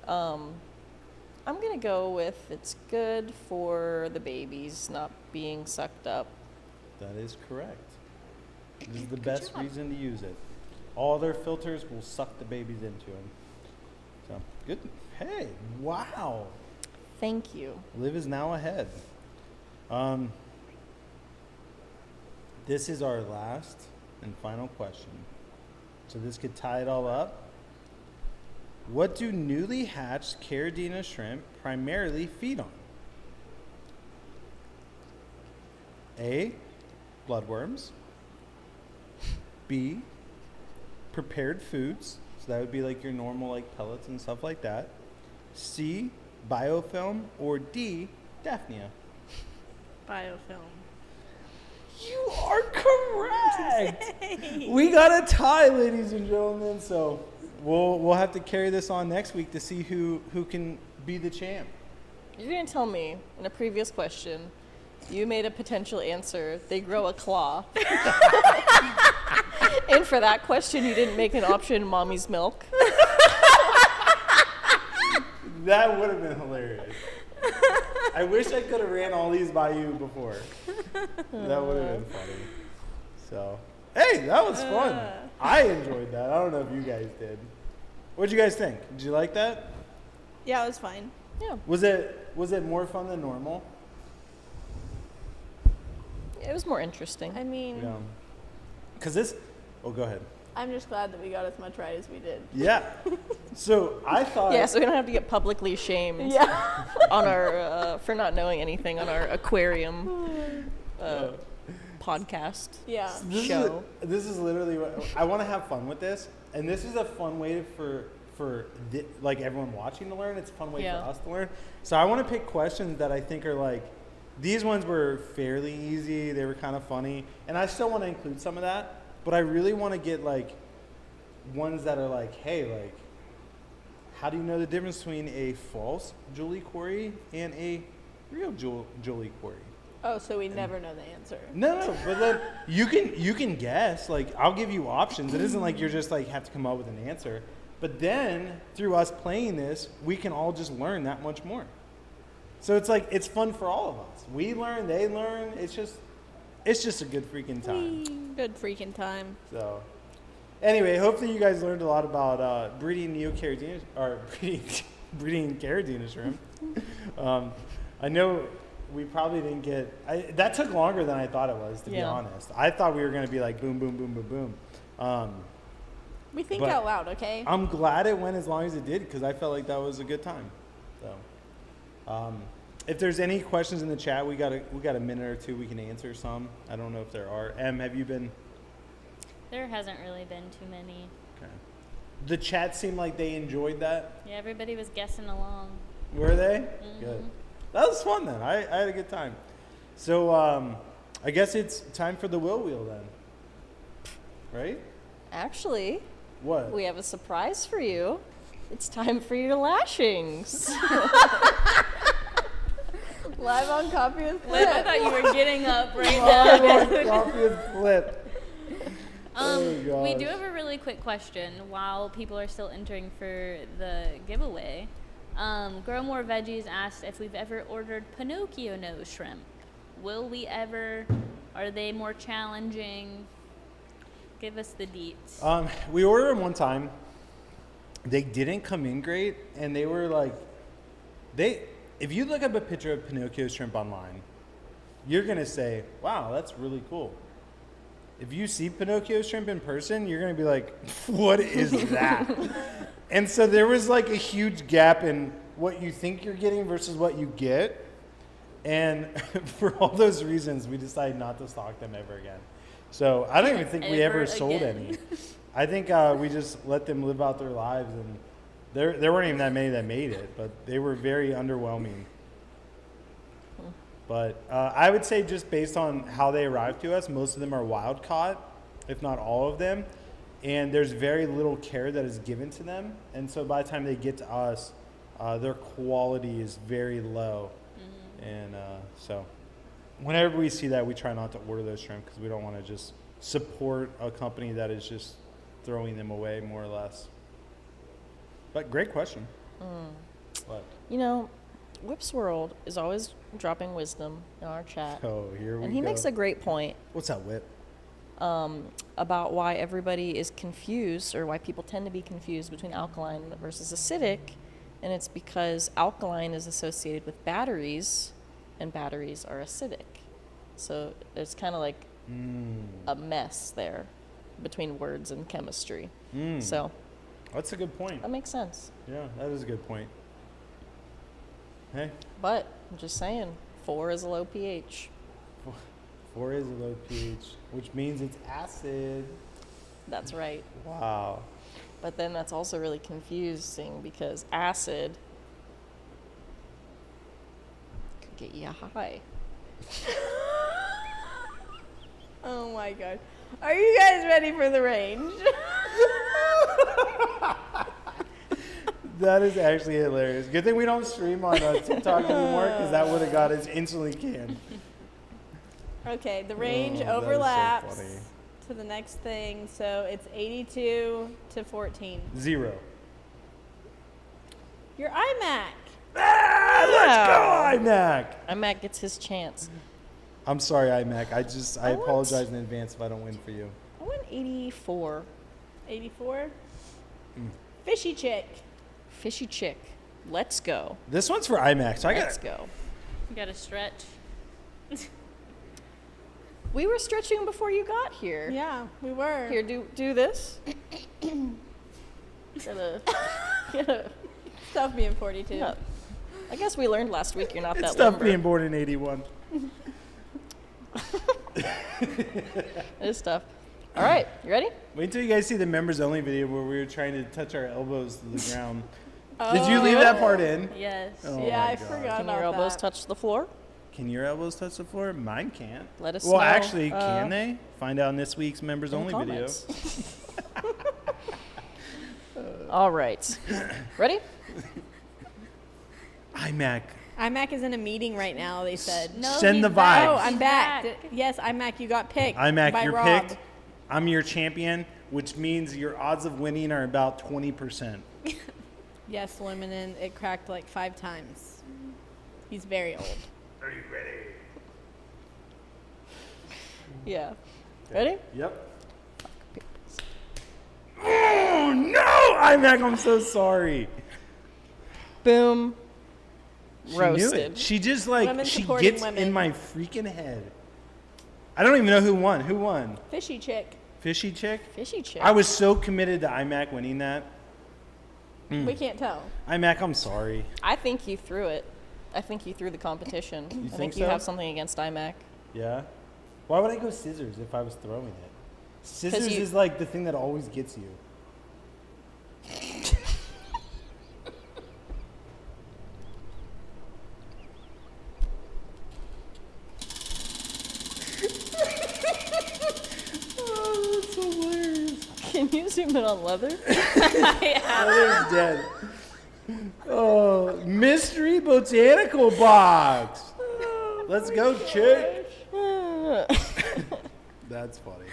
I'm going to go with it's good for the babies not being sucked up. That is correct. This is the best reason to use it. All other filters will suck the babies into them. So, good. Hey, wow. Thank you. Liv is now ahead. This is our last and final question. So this could tie it all up. What do newly hatched Caridina shrimp primarily feed on? A, bloodworms. B, prepared foods. So that would be like your normal like pellets and stuff like that. C, biofilm. Or D, Daphnia. Biofilm. You are correct. We got a tie, ladies and gentlemen. So we'll have to carry this on next week to see who can be the champ. You're going to tell me, in a previous question, you made a potential answer, they grow a claw. And for that question, you didn't make an option, mommy's milk. That would have been hilarious. I wish I could have ran all these by you before. That would have been funny. So, hey, that was fun. I enjoyed that. I don't know if you guys did. What'd you guys think? Did you like that? Yeah, it was fine. Yeah, Was it more fun than normal? it was more interesting. I mean, Yeah. Because this. Oh, go ahead. I'm just glad that we got as much right as we did. Yeah. So I thought. Yeah, so we don't have to get publicly shamed Yeah. on our for not knowing anything on our aquarium podcast Yeah. show. This is literally what I want to have fun with this, and this is a fun way for like everyone watching to learn. It's a fun way Yeah. for us to learn. So I want to pick questions that I think are like these ones were fairly easy. They were kind of funny, and I still want to include some of that. But I really want to get like ones that are like, hey, like, how do you know the difference between a false Julie Quarry and a real Julie Quarry? Oh, so we never know the answer. No, but then you can guess. Like, I'll give you options. It isn't like you're just like have to come up with an answer. But then through us playing this, we can all just learn that much more. So it's like it's fun for all of us. We learn, they learn. It's just a good freaking time. Good freaking time. So, anyway, hopefully you guys learned a lot about breeding Neocaridina or breeding Caridina shrimp. I know we probably didn't get that took longer than I thought it was, to be honest. I thought we were going to be like boom, boom, boom, boom, boom. We think But out loud, okay? I'm glad it went as long as it did because I felt like that was a good time. So, if there's any questions in the chat, we got a minute or two. We can answer some. I don't know if there are. Em, have you been? There hasn't really been too many. Okay. The chat seemed like they enjoyed that. Yeah, everybody was guessing along. Were they? Mm-hmm. Good. That was fun then. I had a good time. So I guess it's time for the wheel then. Right? Actually, What? we have a surprise for you. It's time for your lashings. Live on Copy with I Flip. thought you were getting up right Oh, now. coffee and flip. Oh, We gosh. do have a really quick question while people are still entering for the giveaway. Grow More Veggies asked if we've ever ordered Pinocchio nose shrimp. Will we ever? Are they more challenging? Give us the deets. We ordered them one time. They didn't come in great, and they were like, if you look up a picture of Pinocchio shrimp online, you're gonna say, wow, that's really cool. If you see Pinocchio shrimp in person, you're gonna be like, what is that? And so there was like a huge gap in what you think you're getting versus what you get. And for all those reasons, we decided not to stock them ever again. So I don't even think we ever Ever sold again. any. I think we just let them live out their lives, and there weren't even that many that made it, but they were very underwhelming. But I would say just based on how they arrived to us, most of them are wild caught, if not all of them. And there's very little care that is given to them. And so by the time they get to us, their quality is very low. Mm-hmm. And so whenever we see that, we try not to order those shrimp because we don't want to just support a company that is just throwing them away more or less. But great question. What? You know, Whip's World is always dropping wisdom in our chat. Oh, here we go. And he makes a great point What's that, Whip? about why everybody is confused, or why people tend to be confused between alkaline versus acidic. And it's because alkaline is associated with batteries, and batteries are acidic. So there's kind of like a mess there between words and chemistry. So That's a good point. that makes sense. Yeah, that is a good point. Hey, But I'm just saying, 4 is a low pH. 4 is a low pH, which means it's acid. That's right. Wow. But then that's also really confusing because acid could get you high. Oh my god. Are you guys ready for the range? That is actually hilarious. Good thing we don't stream on TikTok anymore because that would have got us instantly canned. Okay, the range Oh, that is so overlaps funny. to the next thing, so it's 82 to 14. 0. Your iMac. Let's go, iMac. iMac gets his chance. I'm sorry, iMac. I want- apologize in advance if I don't win for you. I went 84. 84. Fishy chick. Fishy chick. Let's go. This one's for iMac, so I Let's got go. You gotta stretch. We were stretching before you got here. Yeah, we were. Here, do this. gotta, Stuff being 42. yeah. I guess we learned last week you're not it's that tough limber. being born in 81. It is tough. All right, you ready? Wait till you guys see the members only video where we were trying to touch our elbows to the ground. Oh. Did you leave that part in? Yes. Oh Yeah, my I God. forgot Can about your elbows that. touch the floor? Can your elbows touch the floor? Mine can't. Let us Well, know. actually, can they? Find out in this week's members in the only video. comments. All right. Ready? iMac. iMac is in a meeting right now, they said. No, Send he's the back. Oh, vibes. I'm He's back. Yes, iMac, you got picked. iMac, by you're Rob. picked. I'm your champion, which means your odds of winning are about 20%. Yes, Luminen, it cracked like 5 times. He's very old. Are you ready? Yeah. Ready? Yep. Oh, no! iMac, I'm so sorry. Boom. She knew Roasted. it. She just Women she supporting gets women. in my freaking head. I don't even know who won. Who won? Fishy chick. Fishy chick? Fishy chick. I was so committed to iMac winning that. We can't tell. iMac, I'm sorry. I think you threw it. I think you threw the competition. I think you so? have something against iMac. Yeah? Why would I go scissors if I was throwing it? Scissors you- is like the thing that always gets you. Oh, that's hilarious. Can you zoom in on leather? That is dead. Oh, mystery botanical box. Let's go, chick. That's funny.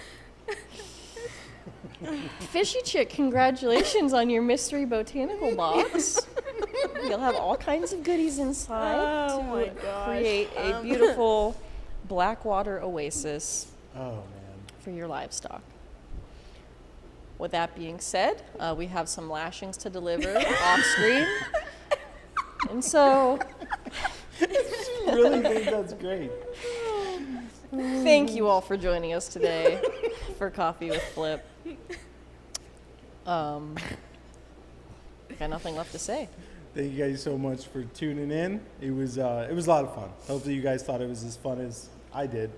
Fishy chick, congratulations on your mystery botanical box. You'll have all kinds of goodies inside Oh to my gosh. create a beautiful blackwater oasis Oh, man. for your livestock. With that being said, we have some lashings to deliver off screen. And so, I really think that's great. thank you all for joining us today for Coffee with Flip. Got nothing left to say. Thank you guys so much for tuning in. It was a lot of fun. Hopefully you guys thought it was as fun as I did.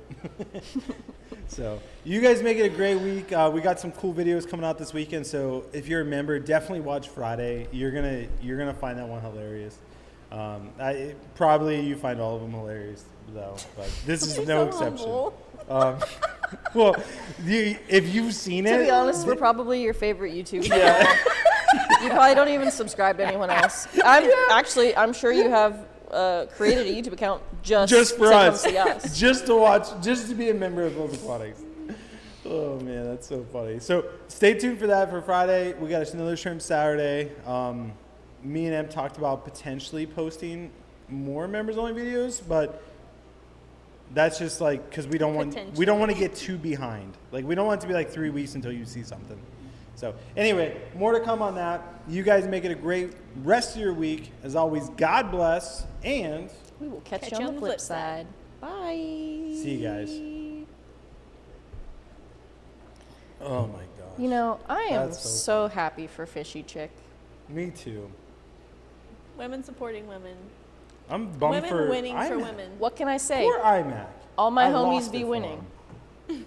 So you guys make it a great week. We got some cool videos coming out this weekend. So if you're a member, definitely watch Friday. You're gonna find that one hilarious. Probably you find all of them hilarious though, but this is no exception. Well, if you've seen it, To be honest, we're probably your favorite YouTube channel. You probably don't even subscribe to anyone else. I'm sure you have created a YouTube account just for to us, come see us. just to watch, just to be a member of World Aquatics. Oh man, that's so funny. So stay tuned for that for Friday. We got another shrimp Saturday. Me and Em talked about potentially posting more members only videos, but that's just like because we don't want to get too behind. Like we don't want it to be like 3 weeks until you see something. So anyway, more to come on that. You guys make it a great rest of your week. As always, God bless, and We will catch you on the flip side. Bye. see you guys. Oh my gosh. You know, I am That's so so happy for Fishy Chick. Me too. Women supporting women. I'm bummed Women for winning for iMac. women. What can I say? Poor iMac. All my I homies lost be it for winning. him.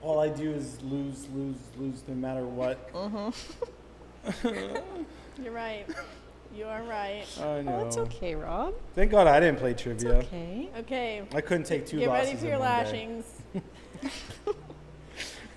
All I do is lose no matter what. You're right. You are right. I know. Oh, it's okay, Rob. Thank God I didn't play It's trivia. okay. Okay. I couldn't take two Get losses ready for in your one day. lashings.